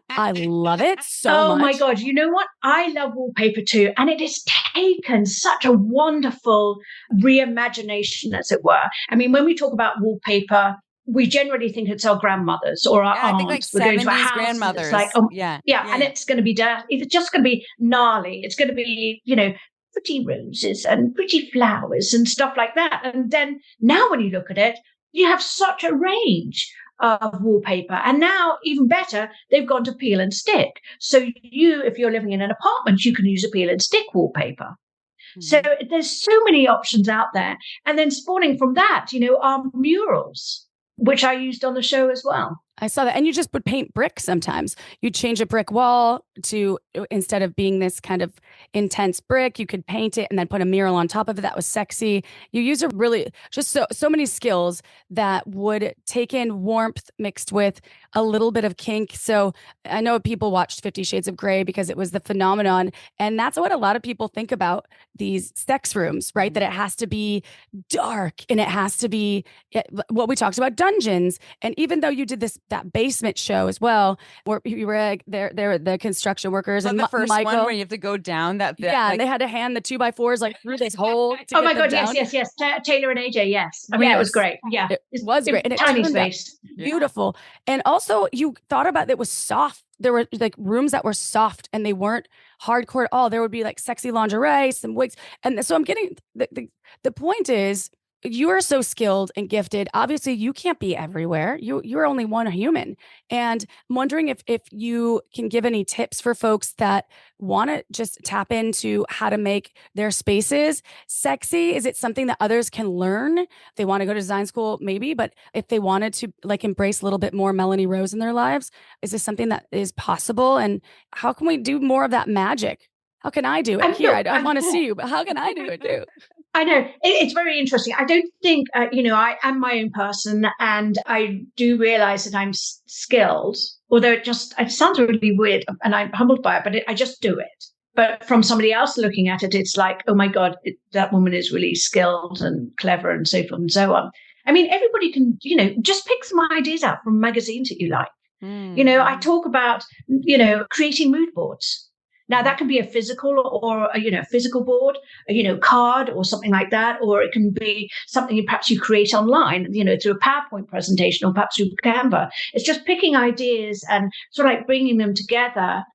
I love it so much.
Oh my God. You know what? I love wallpaper too. And it has taken such a wonderful reimagination, as it were. I mean, when we talk about wallpaper, we generally think it's our grandmothers or our aunts.
I think like
We're going to a
70s
house
grandmothers.
It's like, and it's going to be it's just going to be gnarly. It's going to be, pretty roses and pretty flowers and stuff like that. And then now when you look at it, you have such a range of wallpaper. And now, even better, they've gone to peel and stick. So if you're living in an apartment, you can use a peel and stick wallpaper. Mm-hmm. So there's so many options out there. And then spawning from that, are murals, which I used on the show as well.
I saw that. And you just would paint brick sometimes. You change a brick wall to, instead of being this kind of intense brick, you could paint it and then put a mural on top of it. That was sexy. You use just so many skills that would take in warmth mixed with a little bit of kink. So I know people watched 50 Shades of Grey because it was the phenomenon. And that's what a lot of people think about these sex rooms, right? That it has to be dark and it has to be what we talked about, dungeons. And even though you did that basement show as well, where you were they're the construction workers and
the first
Michael,
one where you have to go down that
yeah, and they had to hand the 2x4s like through this hole.
Oh my God, yes. Taylor and AJ, yes. I mean, it was great. Yeah,
it was great. And it
tiny
turned out
space.
beautiful. And also you thought about it was soft. There were like rooms that were soft and they weren't hardcore at all. There would be like sexy lingerie, some wigs. And so I'm getting the point is you are so skilled and gifted. Obviously, you can't be everywhere. You're only one human. And I'm wondering if you can give any tips for folks that want to just tap into how to make their spaces sexy. Is it something that others can learn? They want to go to design school, maybe, but if they wanted to like embrace a little bit more Melanie Rose in their lives, is this something that is possible? And how can we do more of that magic? How can I do it? I want to see you, but how can I do it too?
I know it's very interesting. I don't think, I am my own person and I do realize that I'm skilled, although it sounds really weird and I'm humbled by it, but I just do it. But from somebody else looking at it, it's like, oh my God, that woman is really skilled and clever and so forth and so on. I mean, everybody can, just pick some ideas out from magazines that you like. I talk about, creating mood boards. Now that can be a physical or a physical board, card or something like that, or it can be something perhaps you create online, through a PowerPoint presentation or perhaps through Canva. It's just picking ideas and sort of like bringing them together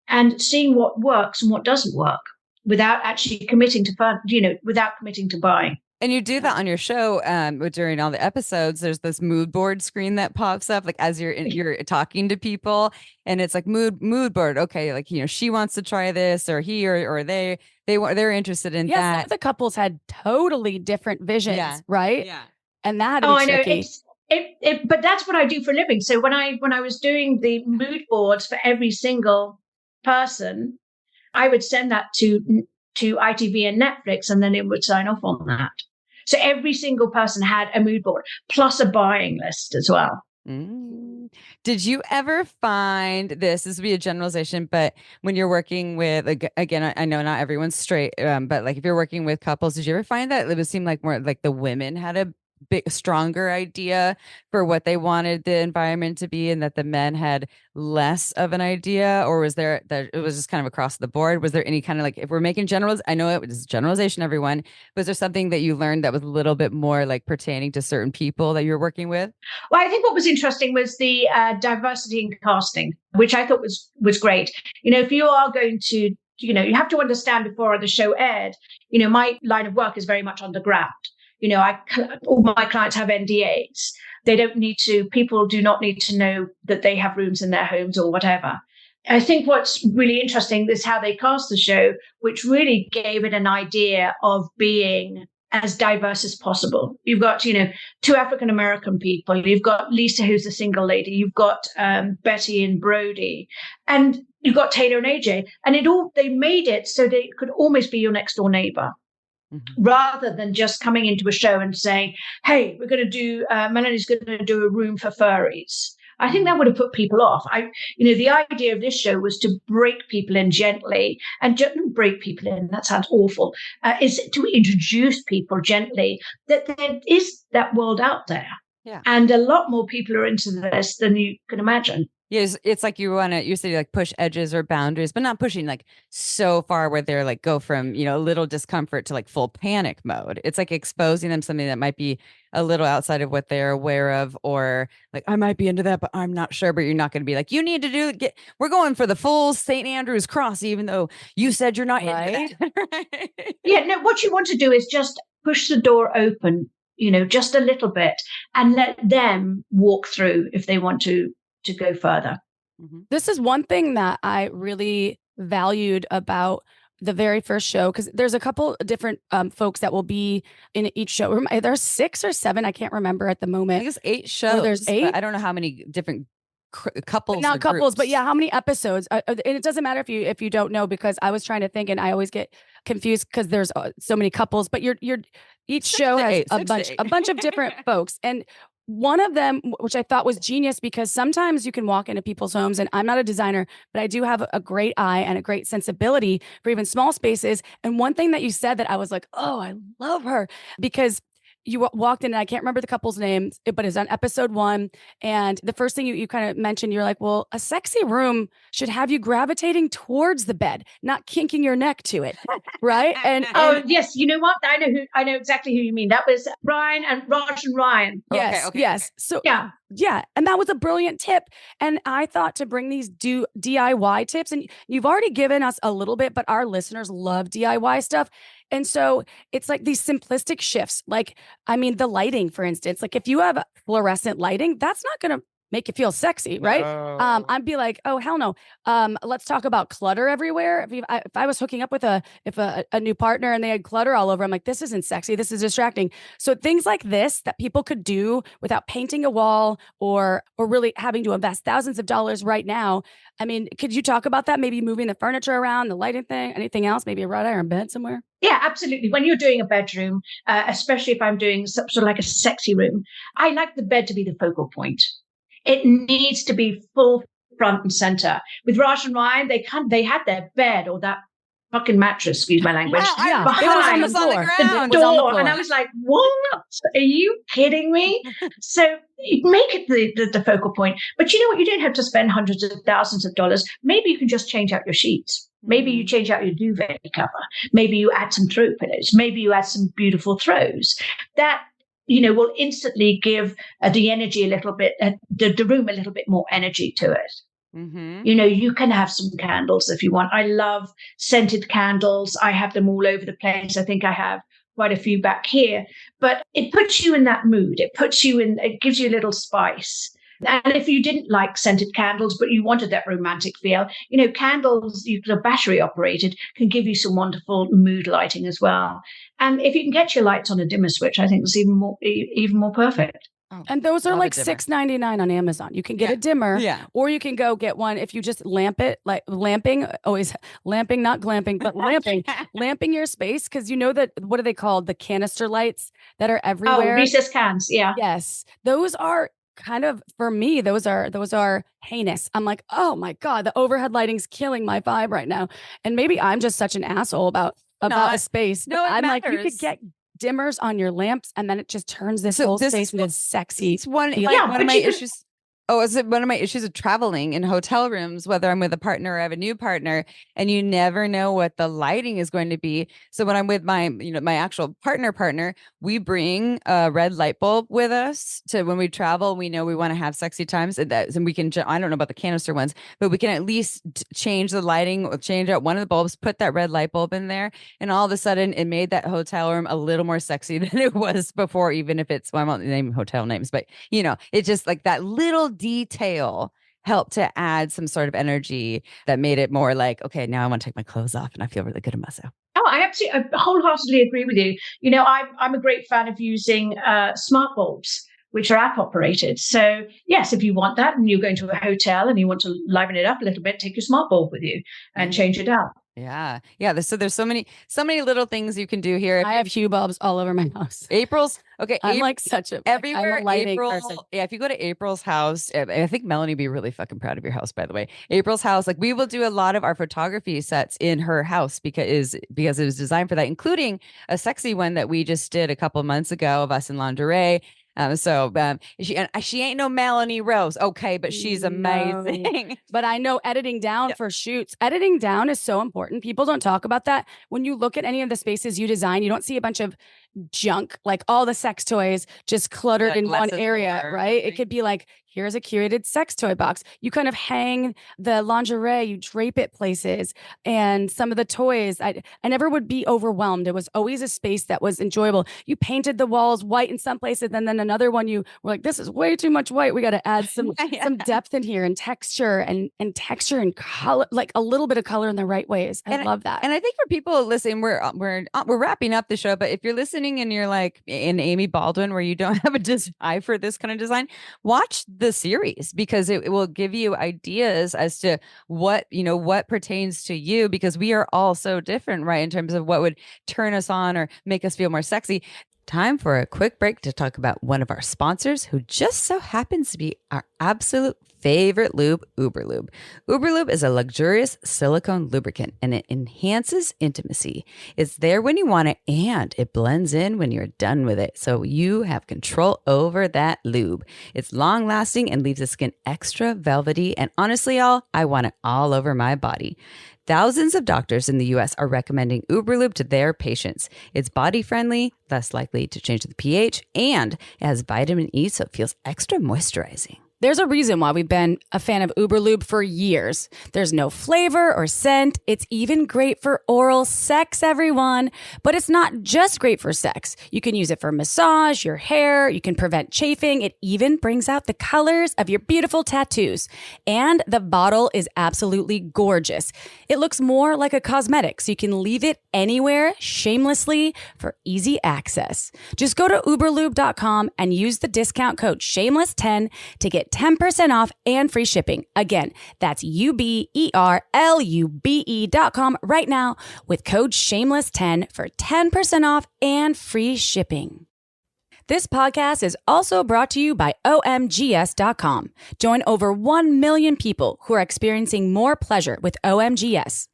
and seeing what works and what doesn't work without actually committing to buying.
And you do that on your show during all the episodes. There's this mood board screen that pops up like as you're talking to people, and it's like mood board. Okay, like she wants to try this, or he or they're interested in that.
Some of the couples had totally different visions, right?
Yeah,
and that had to be tricky.
I know. But that's what I do for a living. So when I was doing the mood boards for every single person, I would send that to ITV and Netflix, and then it would sign off on that. So every single person had a mood board plus a buying list as well.
Did you ever find this would be a generalization, but when you're working with, again, I know not everyone's straight, but like if you're working with couples, did you ever find that it would seem like more like the women had a stronger idea for what they wanted the environment to be and that the men had less of an idea? Or was there that it was just kind of across the board? Was there any kind of like, if we're making I know it was generalization, everyone, was there something that you learned that was a little bit more like pertaining to certain people that you're working with?
Well, I think what was interesting was the diversity in casting, which I thought was great. If you are going to, you have to understand before the show aired, my line of work is very much underground. All my clients have NDAs. People do not need to know that they have rooms in their homes or whatever. I think what's really interesting is how they cast the show, which really gave it an idea of being as diverse as possible. You've got, two African-American people. You've got Lisa, who's a single lady. You've got Betty and Brody. And you've got Taylor and AJ. And they made it so they could almost be your next door neighbor. Rather than just coming into a show and saying, hey, we're going to do, Melanie's going to do a room for furries. I think that would have put people off. The idea of this show was to break people in gently, and break people in, that sounds awful, is to introduce people gently that there is that world out there.
Yeah.
And a lot more people are into this than you can imagine.
Yes, it's like you say like push edges or boundaries, but not pushing like so far where they're like go from, a little discomfort to like full panic mode. It's like exposing them something that might be a little outside of what they're aware of, or like, I might be into that, but I'm not sure. But you're not going to be like, you need to we're going for the full St. Andrew's cross, even though you said you're not
right.
Right?
Yeah, no, what you want to do is just push the door open, just a little bit, and let them walk through if they want to go further.
This is one thing that I really valued about the very first show, because there's a couple different folks that will be in each show. There's 6 or 7, I can't remember at the moment.
I think it's 8 shows.
There's 8.
I don't know how many different couples.
Not couples,
groups.
but yeah, how many episodes? And it doesn't matter if you don't know, because I was trying to think and I always get confused because there's so many couples. But each show has a bunch of different folks. And one of them, which I thought was genius, because sometimes you can walk into people's homes, and I'm not a designer, but I do have a great eye and a great sensibility for even small spaces. And one thing that you said that I was like, oh, I love her, because you walked in, and I can't remember the couple's names, but it's on episode 1. And the first thing you kind of mentioned, you're like, well, a sexy room should have you gravitating towards the bed, not kinking your neck to it. Right.
Oh, yes. You know what? I know exactly who you mean. That was Ryan and Raj and Ryan.
Yes.
Okay.
Yes. So
Yeah.
yeah. And that was a brilliant tip. And I thought to bring these DIY tips, and you've already given us a little bit, but our listeners love DIY stuff. And so it's like these simplistic shifts. Like, I mean, the lighting, for instance, like if you have fluorescent lighting, that's not going to make you feel sexy, right?
No.
I'd be like, oh, hell no. Let's talk about clutter everywhere. If I was hooking up with a new partner and they had clutter all over, I'm like, this isn't sexy. This is distracting. So things like this that people could do without painting a wall or really having to invest thousands of dollars right now. I mean, could you talk about that? Maybe moving the furniture around, the lighting thing, anything else? Maybe a wrought iron bed somewhere?
Yeah, absolutely. When you're doing a bedroom, especially if I'm doing sort of like a sexy room, I like the bed to be the focal point. It needs to be full front and center. With Raj and Ryan, they had their bed or that fucking mattress, excuse my language,
Behind
it was on the door. And I was like, what? Are you kidding me? So make it the focal point. But you know what? You don't have to spend hundreds of thousands of dollars. Maybe you can just change out your sheets. Maybe you change out your duvet cover. Maybe you add some throw pillows. Maybe you add some beautiful throws. That will instantly give the energy a little bit, the room a little bit more energy to it.
Mm-hmm.
You can have some candles if you want. I love scented candles. I have them all over the place. I think I have quite a few back here, but it puts you in that mood. It gives you a little spice. And if you didn't like scented candles, but you wanted that romantic feel, candles, they're battery operated, can give you some wonderful mood lighting as well. And if you can get your lights on a dimmer switch, I think it's even more perfect.
Oh,
and those are like
$6.99
on Amazon. You can get a dimmer, or you can go get one if you just lamp it, like lamping, always lamping, not glamping, but lamping your space. Because that, what are they called? The canister lights that are everywhere.
Oh, recessed cans. Yeah.
Yes. Those are kind of, for me, those are heinous. I'm like, oh my God, the overhead lighting's killing my vibe right now. And maybe I'm just such an asshole about a space.
No,
I'm
matters.
like, you could get dimmers on your lamps, and then it just turns this whole space into sexy.
It's one of my issues. Oh, is it one of my issues of traveling in hotel rooms, whether I'm with a partner or I have a new partner, and you never know what the lighting is going to be. So when I'm with my actual partner, we bring a red light bulb with us to when we travel. We know we want to have sexy times, and we can. I don't know about the canister ones, but we can at least change the lighting or change out one of the bulbs, put that red light bulb in there, and all of a sudden it made that hotel room a little more sexy than it was before. Even if I won't name hotel names, but it's just like that little detail helped to add some sort of energy that made it more like, okay, now I want to take my clothes off and I feel really good in myself.
Oh, I wholeheartedly agree with you. I'm a great fan of using smart bulbs, which are app operated. So yes, if you want that and you're going to a hotel and you want to liven it up a little bit, take your smart bulb with you and change it up.
Yeah. So there's so many little things you can do here.
I have Hue bulbs all over my house.
April's okay.
I'm like such a
everywhere.
I'm a lighting
April,
person.
yeah. If you go to April's house, I think Melanie would be really fucking proud of your house. By the way, April's house, like we will do a lot of our photography sets in her house because it was designed for that, including a sexy one that we just did a couple of months ago of us in lingerie. She ain't no Melanie Rose, okay, but she's amazing.
No. But I know editing down for shoots. Editing down is so important. People don't talk about that. When you look at any of the spaces you design, you don't see a bunch of junk, like all the sex toys just cluttered in one area, right? It could be like, here's a curated sex toy box. You kind of hang the lingerie, you drape it places, and some of the toys. I never would be overwhelmed. It was always a space that was enjoyable. You painted the walls white in some places, and then another one you were like, this is way too much white. We got to add some depth in here and texture and color, like a little bit of color in the right ways. I love that.
And I think for people listening, we're wrapping up the show, but if you're listening and you're like in Amy Baldwin, where you don't have a eye for this kind of design, watch the series because it will give you ideas as to what pertains to you, because we are all so different, right, in terms of what would turn us on or make us feel more sexy. Time for a quick break to talk about one of our sponsors who just so happens to be our absolute favorite lube, Uberlube. Uberlube is a luxurious silicone lubricant and it enhances intimacy. It's there when you want it and it blends in when you're done with it. So you have control over that lube. It's long lasting and leaves the skin extra velvety. And honestly, y'all, I want it all over my body. Thousands of doctors in the U.S. are recommending Uberlube to their patients. It's body-friendly, less likely to change the pH, and it has vitamin E, so it feels extra moisturizing.
There's a reason why we've been a fan of Uberlube for years. There's no flavor or scent. It's even great for oral sex, everyone. But it's not just great for sex. You can use it for massage, your hair. You can prevent chafing. It even brings out the colors of your beautiful tattoos. And the bottle is absolutely gorgeous. It looks more like a cosmetic, so you can leave it anywhere shamelessly for easy access. Just go to uberlube.com and use the discount code shameless10 to get 10% off and free shipping. Again, that's uberlube.com right now with code shameless10 for 10% off and free shipping. This podcast is also brought to you by OMGS.com. Join over 1 million people who are experiencing more pleasure with OMGS.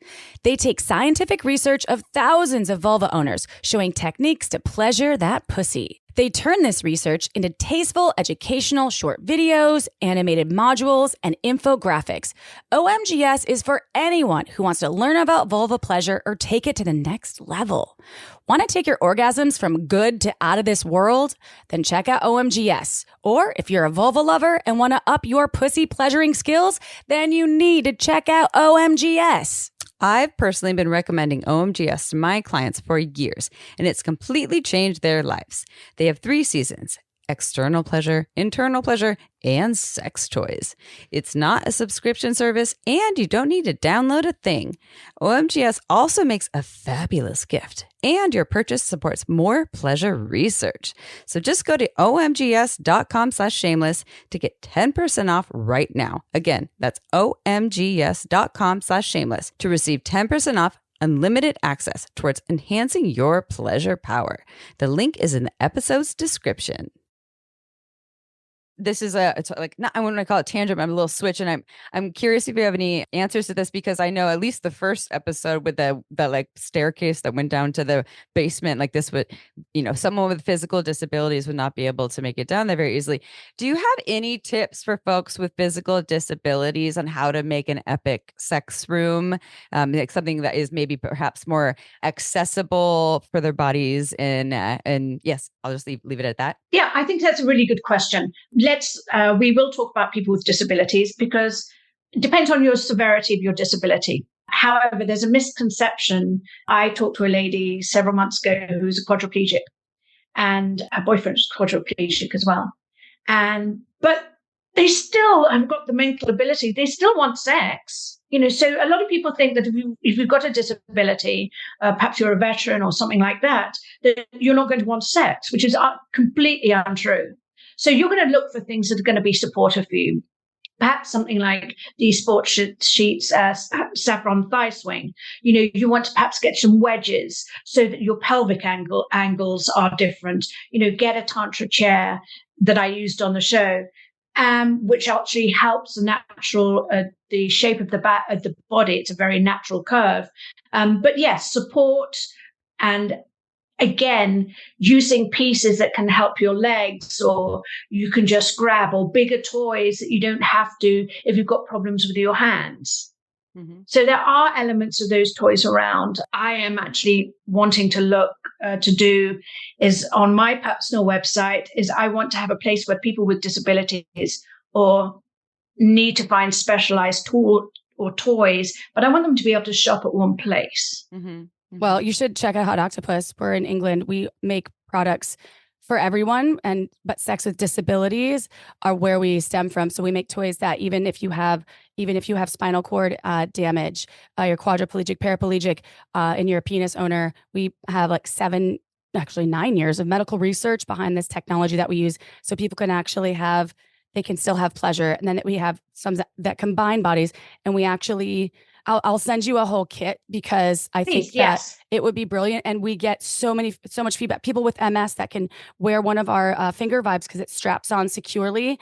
They take scientific research of thousands of vulva owners, showing techniques to pleasure that pussy. They turn this research into tasteful, educational short videos, animated modules, and infographics. OMGS is for anyone who wants to learn about vulva pleasure or take it to the next level. Want to take your orgasms from good to out of this world? Then check out OMGS. Or if you're a vulva lover and want to up your pussy pleasuring skills, then you need to check out OMGS.
I've personally been recommending OMGS to my clients for years, and it's completely changed their lives. They have 3 seasons: external pleasure, internal pleasure, and sex toys. It's not a subscription service, and you don't need to download a thing. OMGS also makes a fabulous gift, and your purchase supports more pleasure research. So just go to omgs.com/shameless to get 10% off right now. Again, that's omgs.com/shameless to receive 10% off unlimited access towards enhancing your pleasure power. The link is in the episode's description. This is it's like, not, I wouldn't call it tangent, but I'm a little switch. And I'm curious if you have any answers to this, because I know at least the first episode with the like staircase that went down to the basement, like this would, someone with physical disabilities would not be able to make it down there very easily. Do you have any tips for folks with physical disabilities on how to make an epic sex room? Like something that is maybe perhaps more accessible for their bodies. And yes, I'll just leave it at that.
Yeah, I think that's a really good question. We will talk about people with disabilities because it depends on your severity of your disability. However, there's a misconception. I talked to a lady several months ago who's a quadriplegic, and her boyfriend is quadriplegic as well. But they still have got the mental ability. They still want sex. So a lot of people think that if you've got a disability, perhaps you're a veteran or something like that you're not going to want sex, which is completely untrue. So you're going to look for things that are going to be supportive for you. Perhaps something like the sports sheets, saffron thigh swing. You want to perhaps get some wedges so that your pelvic angles are different. Get a tantra chair that I used on the show, which actually helps the natural, the shape of the back of the body. It's a very natural curve. But yes, support, and again, using pieces that can help your legs, or you can just grab, or bigger toys that you don't have to if you've got problems with your hands. Mm-hmm. So there are elements of those toys around. I am actually wanting to look to do is on my personal website is I want to have a place where people with disabilities or need to find specialized tool or toys, but I want them to be able to shop at one place.
Mm-hmm. Well, you should check out Hot Octopus. We're in England. We make products for everyone, but sex with disabilities are where we stem from. So we make toys that even if you have spinal cord damage, you're quadriplegic, paraplegic, and you're a penis owner, we have like 9 years of medical research behind this technology that we use, so people can actually they can still have pleasure. And then we have some that combine bodies, and we actually I'll send you a whole kit because I think
Please,
that
yes.
it would be brilliant. And we get so much feedback. People with MS that can wear one of our finger vibes because it straps on securely,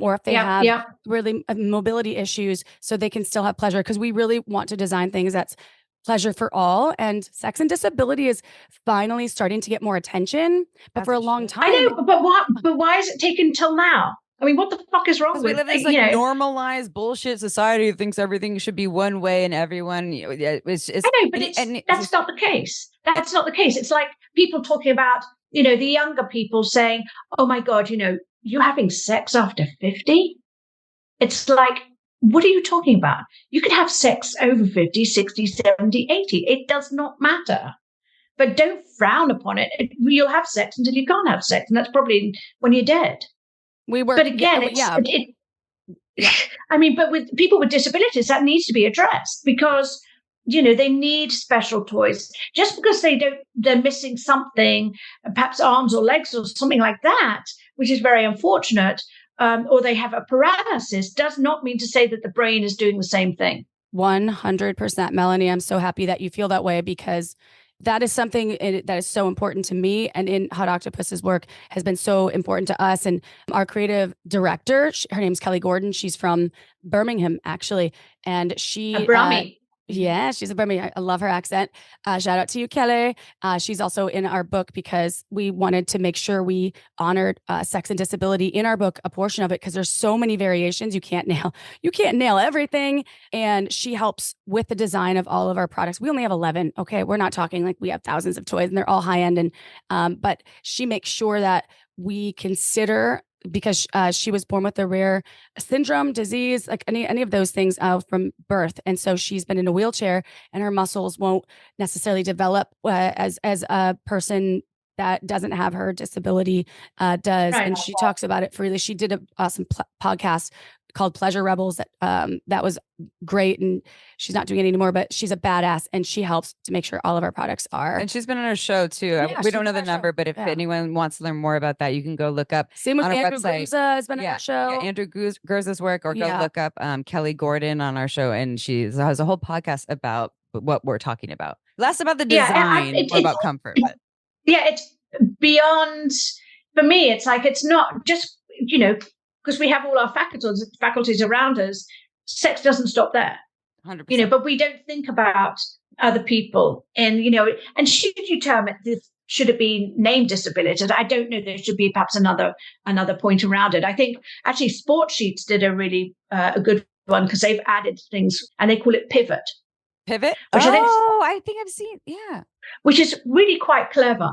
or if they have really mobility issues, so they can still have pleasure. Because we really want to design things that's pleasure for all. And sex and disability is finally starting to get more attention, but for a long time,
I know, but why is it taken till now? I mean, what the fuck is wrong with
we live in this like normalized bullshit society that thinks everything should be one way and everyone, it's
I know, but that's not the case. That's not the case. It's like people talking about, the younger people saying, oh my God, you're having sex after 50? It's like, what are you talking about? You can have sex over 50, 60, 70, 80. It does not matter. But don't frown upon it. You'll have sex until you can't have sex. And that's probably when you're dead. But again, I mean, but with people with disabilities, that needs to be addressed because, they need special toys. Just because they're missing something, perhaps arms or legs or something like that, which is very unfortunate, or they have a paralysis, does not mean to say that the brain is doing the same thing.
100%, Melanie. I'm so happy that you feel that way because that is something that is so important to me, and in Hot Octopus's work has been so important to us. And our creative director, her name's Kelly Gordon. She's from Birmingham, actually, and she yeah, she's a Birmingham. I love her accent. Shout out to you, Kelly. She's also in our book because we wanted to make sure we honored sex and disability in our book, a portion of it, because there's so many variations. You can't nail everything. And she helps with the design of all of our products. We only have 11. Okay. We're not talking like we have thousands of toys and they're all high end. And, but she makes sure that we consider, because she was born with a rare syndrome, disease, like any of those things from birth. And so she's been in a wheelchair and her muscles won't necessarily develop as a person that doesn't have her disability does. Right. And she talks about it freely. She did an awesome podcast called Pleasure Rebels that was great, and she's not doing it anymore, but she's a badass and she helps to make sure all of our products are.
And she's been on our show too. Yeah, we don't know the number, but if anyone wants to learn more about that, you can go look up.
Same with
on
Andrew Gurza has been on our show.
Yeah, Andrew Gurza's work, or go look up Kelly Gordon on our show, and she has a whole podcast about what we're talking about. Less about the design, more about comfort. But.
Yeah, it's beyond. For me, it's like it's not just because we have all our faculties around us. Sex doesn't stop there,
100%.
But we don't think about other people, and and should you term it, should it be named disability? I don't know. There should be perhaps another point around it. I think actually Sports Sheets did a really a good one because they've added things and they call it pivot.
Pivot? I think I've seen,
which is really quite clever.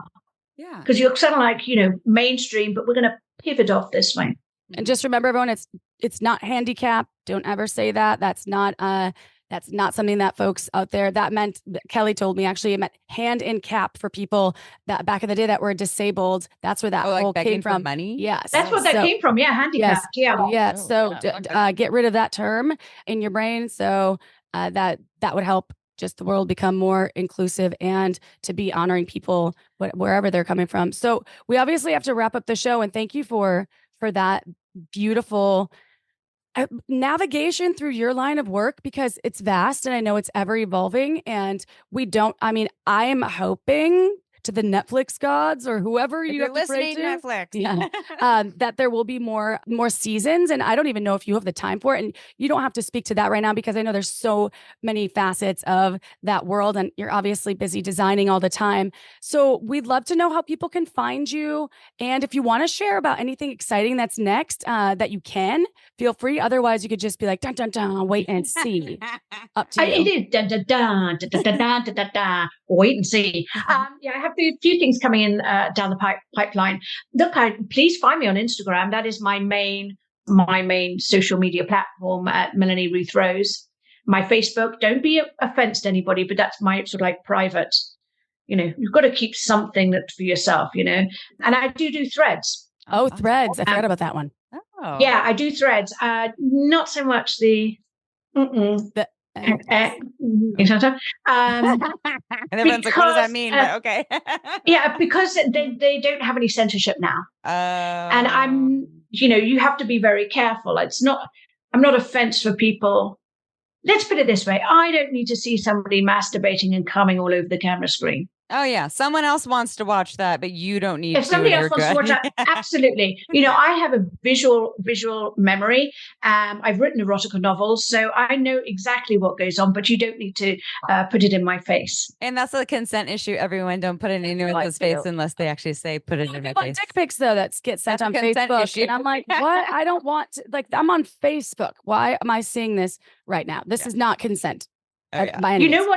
Yeah,
because you're sort of like mainstream, but we're going to pivot off this way.
And just remember, everyone, it's not handicap. Don't ever say that. That's not something that folks out there, that meant, Kelly told me actually, it meant hand in cap for people that back in the day that were disabled. That's where that whole came from.
Money?
Yes.
That's what that came from. Yeah. Handicapped.
Yes. Yeah. So get rid of that term in your brain. So that would help just the world become more inclusive and to be honoring people wherever they're coming from. So we obviously have to wrap up the show, and thank you for that beautiful navigation through your line of work, because it's vast and I know it's ever evolving. And I'm hoping to the Netflix gods or whoever you have to pray to,
Netflix,
that there will be more seasons. And I don't even know if you have the time for it. And you don't have to speak to that right now because I know there's so many facets of that world and you're obviously busy designing all the time. So we'd love to know how people can find you. And if you want to share about anything exciting that's next, that you can, feel free. Otherwise, you could just be like, dun, dun, dun, wait and see. Up to you.
It is dun, dun, dun, dun, dun, dun, dun, dun, dun. Wait and see. I have a few things coming in down the pipeline. Look, please find me on Instagram. That is my main social media platform at Melanie Ruth Rose. My Facebook, don't be offense to anybody, but that's my sort of like private. You've got to keep something that for yourself, And I do Threads.
Oh, Threads. I forgot about that one.
Oh. Yeah, I do Threads. Not so much the
and everyone's like, what does that mean? But okay.
Yeah, because they don't have any censorship now. And I'm, you have to be very careful. I'm not a fence for people let's put it this way. I don't need to see somebody masturbating and coming all over the camera screen.
Oh yeah, someone else wants to watch that, but you don't need
If
to.
somebody
And
else
you're
wants to
good.
watch that, absolutely. You know, I have a visual memory. I've written erotica novels, so I know exactly what goes on, but you don't need to put it in my face.
And that's a consent issue. Everyone, don't put it in anyone's face unless they actually say put it in my face.
Dick pics though that get sent
That's
on
a consent
Facebook,
issue.
and I'm like, what? I don't want to, like, I'm on Facebook. Why am I seeing this right now? This is not consent.
Oh, yeah.
By any
You know
means.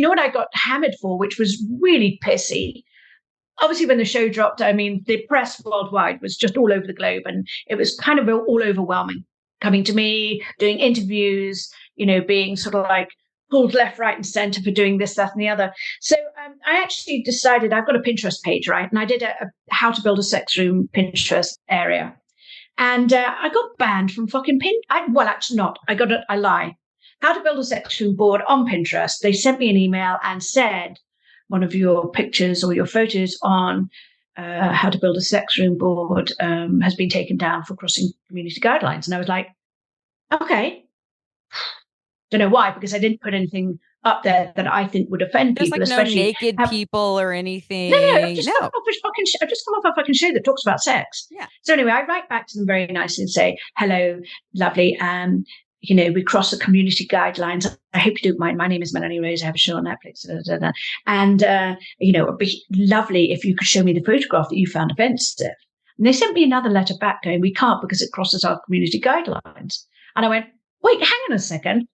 what I got hammered for, which was really pissy. Obviously, when the show dropped, I mean, the press worldwide was just all over the globe, and it was kind of all overwhelming. Coming to me, doing interviews, you know, being sort of like pulled left, right, and center for doing this, that, and the other. So I actually decided I've got a Pinterest page, right? And I did a how to build a sex room Pinterest area, and I got banned from fucking well, actually not. I lie. How to build a sex room board on Pinterest. They sent me an email and said, one of your pictures or your photos on how to build a sex room board has been taken down for crossing community guidelines. And I was like, okay. Don't know why, because I didn't put anything up there that I think would offend
There's
people.
like no
especially
naked people or anything.
No, I've just come off a fucking show that talks about sex.
Yeah.
So anyway, I write back to them very nicely and say, hello, lovely. You know, we cross the community guidelines. I hope you don't mind. My name is Melanie Rose. I have a show on Netflix. And, you know, it'd be lovely if you could show me the photograph that you found offensive. And they sent me another letter back going, we can't because it crosses our community guidelines. And I went, wait, hang on a second.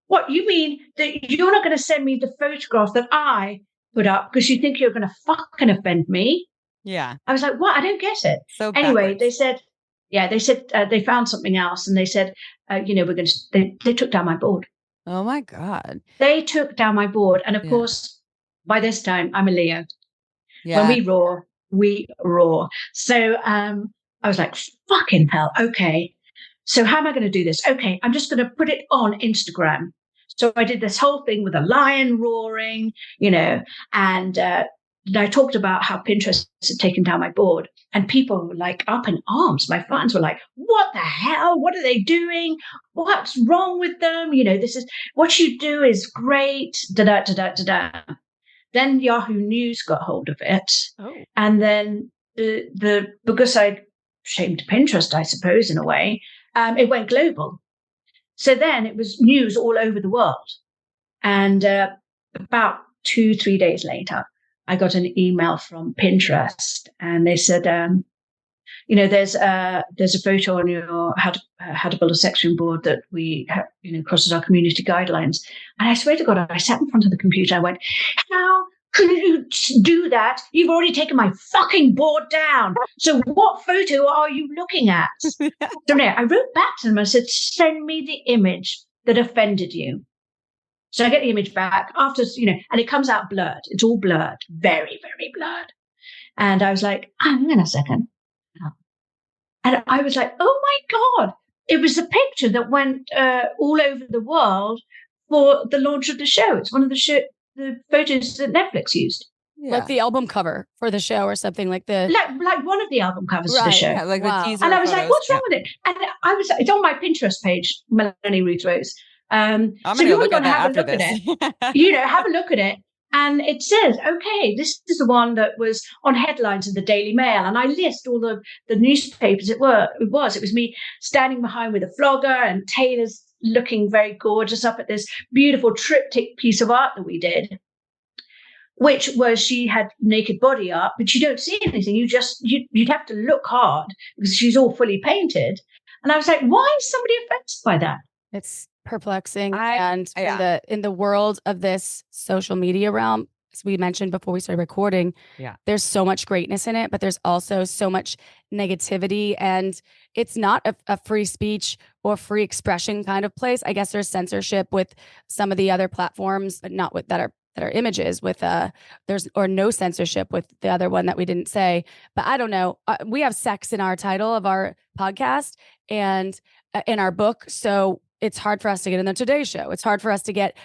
What, you mean that you're not going to send me the photograph that I put up because you think you're going to fucking offend me?
Yeah.
I was like, what? I don't get it.
So
anyway,
backwards.
they said they found something else, and they said, you know, they took down my board.
Oh my God.
They took down my board. And of course, by this time, I'm a Leo.
Yeah.
When we roar. So I was like, fucking hell. Okay. So how am I going to do this? Okay, I'm just going to put it on Instagram. So I did this whole thing with a lion roaring, you know, and I talked about how Pinterest had taken down my board, and people were like up in arms. My fans were like, what the hell? What are they doing? What's wrong with them? You know, this is what you do is great. Then Yahoo News got hold of it. Oh. And then because I shamed Pinterest, I suppose, in a way, it went global. So then it was news all over the world. And about 2-3 days later, I got an email from Pinterest, and they said, you know, there's a photo on your how to build a sex room board that we have, you know, crosses our community guidelines. And I swear to God, I sat in front of the computer. I went, how can you do that? You've already taken my fucking board down. So what photo are you looking at? So now I wrote back to them. I said, send me the image that offended you. So I get the image back after, you know, and it comes out blurred. It's all blurred, very, very blurred. And I was like, hang on a second. And I was like, oh my God, it was a picture that went all over the world for the launch of the show. It's one of the photos that Netflix used.
Yeah. Like the album cover for the show or something like the...
Like one of the album covers of the show.
Yeah, like the teaser
and I was
photos.
Like, what's wrong with it? And I was, it's on my Pinterest page, Melanie Ruth Rose.
I'm going to look at that after this.
You know, have a look at it. And it says, okay, this is the one that was on headlines in the Daily Mail. And I list all the newspapers it was me standing behind with a flogger, and Taylor's looking very gorgeous up at this beautiful triptych piece of art that we did, which was she had naked body art, but you don't see anything. You'd have to look hard because she's all fully painted. And I was like, why is somebody offended by that?
It's perplexing. And in the world of this social media realm, as we mentioned before we started recording, there's so much greatness in it, but there's also so much negativity, and it's not a free speech or free expression kind of place. I guess there's censorship with some of the other platforms, but not with that are images with there's or no censorship with the other one that we didn't say. But I don't know. We have sex in our title of our podcast and in our book. So it's hard for us to get in the Today Show. It's hard for us to get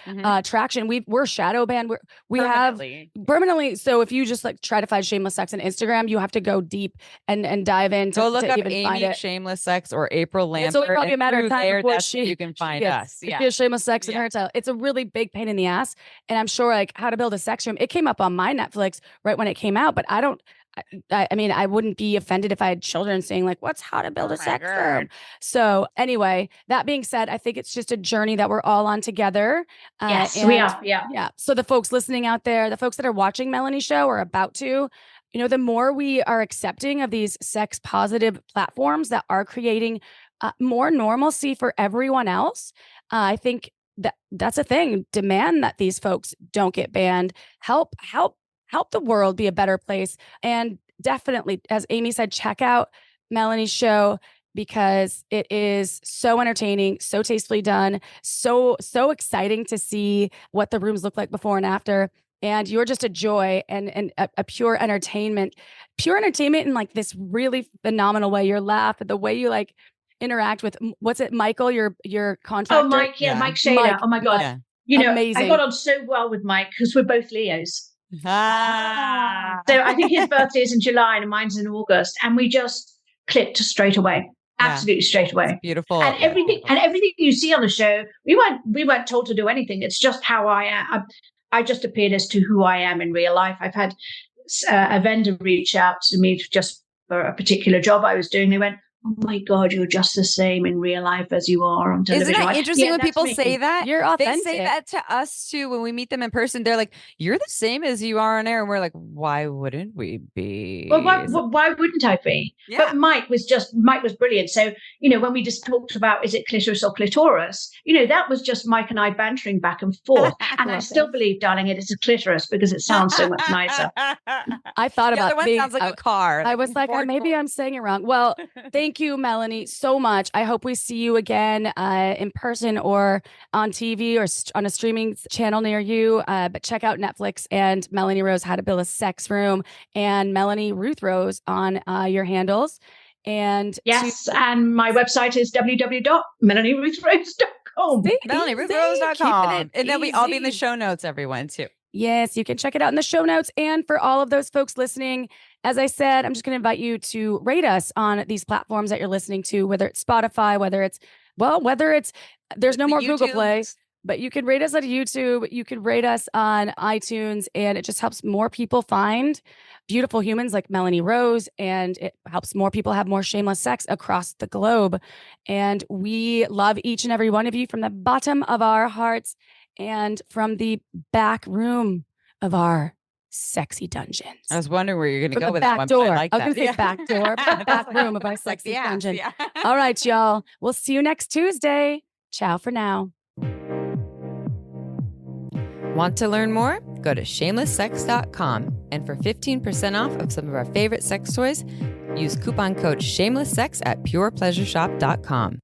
traction. We're shadow banned. We have permanently. So if you just like try to find shameless sex on Instagram, you have to go deep and dive in to,
go look up
even
Amy
find it.
Shameless Sex or April Lambert.
It's only probably a matter of time before
you can find us.
Yeah, shameless sex in her title. It's a really big pain in the ass, and I'm sure like How to Build a Sex Room. It came up on my Netflix right when it came out, but I mean, I wouldn't be offended if I had children saying like, what's How to Build a Sex Room? So anyway, that being said, I think it's just a journey that we're all on together.
Yes, we are. Yeah.
Yeah. So the folks listening out there, the folks that are watching Melanie's show or about to, the more we are accepting of these sex positive platforms that are creating more normalcy for everyone else, I think that's a thing. Demand that these folks don't get banned. Help the world be a better place. And definitely, as Amy said, check out Melanie's show because it is so entertaining, so tastefully done, so exciting to see what the rooms look like before and after. And you're just a joy and a pure entertainment in like this really phenomenal way. Your laugh, the way you like interact with, what's it, Michael, your contractor?
Oh, Mike. Yeah, Mike Shaler. Oh my God.
Yeah. Amazing.
I got on so well with Mike because we're both Leos. So I think his birthday is in July and mine's in August, and we just clicked straight away. Absolutely straight away.
It's beautiful.
And everything you see on the show, we weren't told to do anything. It's just how I am. I just appeared as to who I am in real life. I've had a vendor reach out to me just for a particular job I was doing. They went, "Oh my God, you're just the same in real life as you are on television."
Isn't that interesting when people say that?
You're authentic.
They say that to us too when we meet them in person. They're like, "You're the same as you are on air," and we're like, "Why wouldn't we be?"
Well, why wouldn't I be? Yeah. But Mike was brilliant. So when we just talked about is it clitoris or clitoris, that was just Mike and I bantering back and forth. And I still believe, darling, it is a clitoris because it sounds so much nicer.
I thought about
the other one sounds like a car.
I was like, maybe I'm saying it wrong. Well, thank you, Melanie, so much. I hope we see you again in person or on TV or on a streaming channel near you. But check out Netflix and Melanie Rose, How to Build a Sex Room, and Melanie Ruth Rose on your handles. And
yes, and my website is www.melanieruthrose.com.
MelanieRuthRose.com. And then I'll be in the show notes, everyone, too.
Yes, you can check it out in the show notes. And for all of those folks listening, as I said, I'm just going to invite you to rate us on these platforms that you're listening to, whether it's Spotify, whether it's there's no more Google Play, but you can rate us on YouTube. You can rate us on iTunes, and it just helps more people find beautiful humans like Melanie Rose, and it helps more people have more shameless sex across the globe. And we love each and every one of you from the bottom of our hearts and from the back room of our sexy dungeons.
I was wondering where you're going to go with
that
one.
Door.
I was
going to say back door, back room of our sexy dungeon.
Yeah.
All right, y'all. We'll see you next Tuesday. Ciao for now.
Want to learn more? Go to shamelesssex.com. And for 15% off of some of our favorite sex toys, use coupon code shamelesssex at purepleasureshop.com.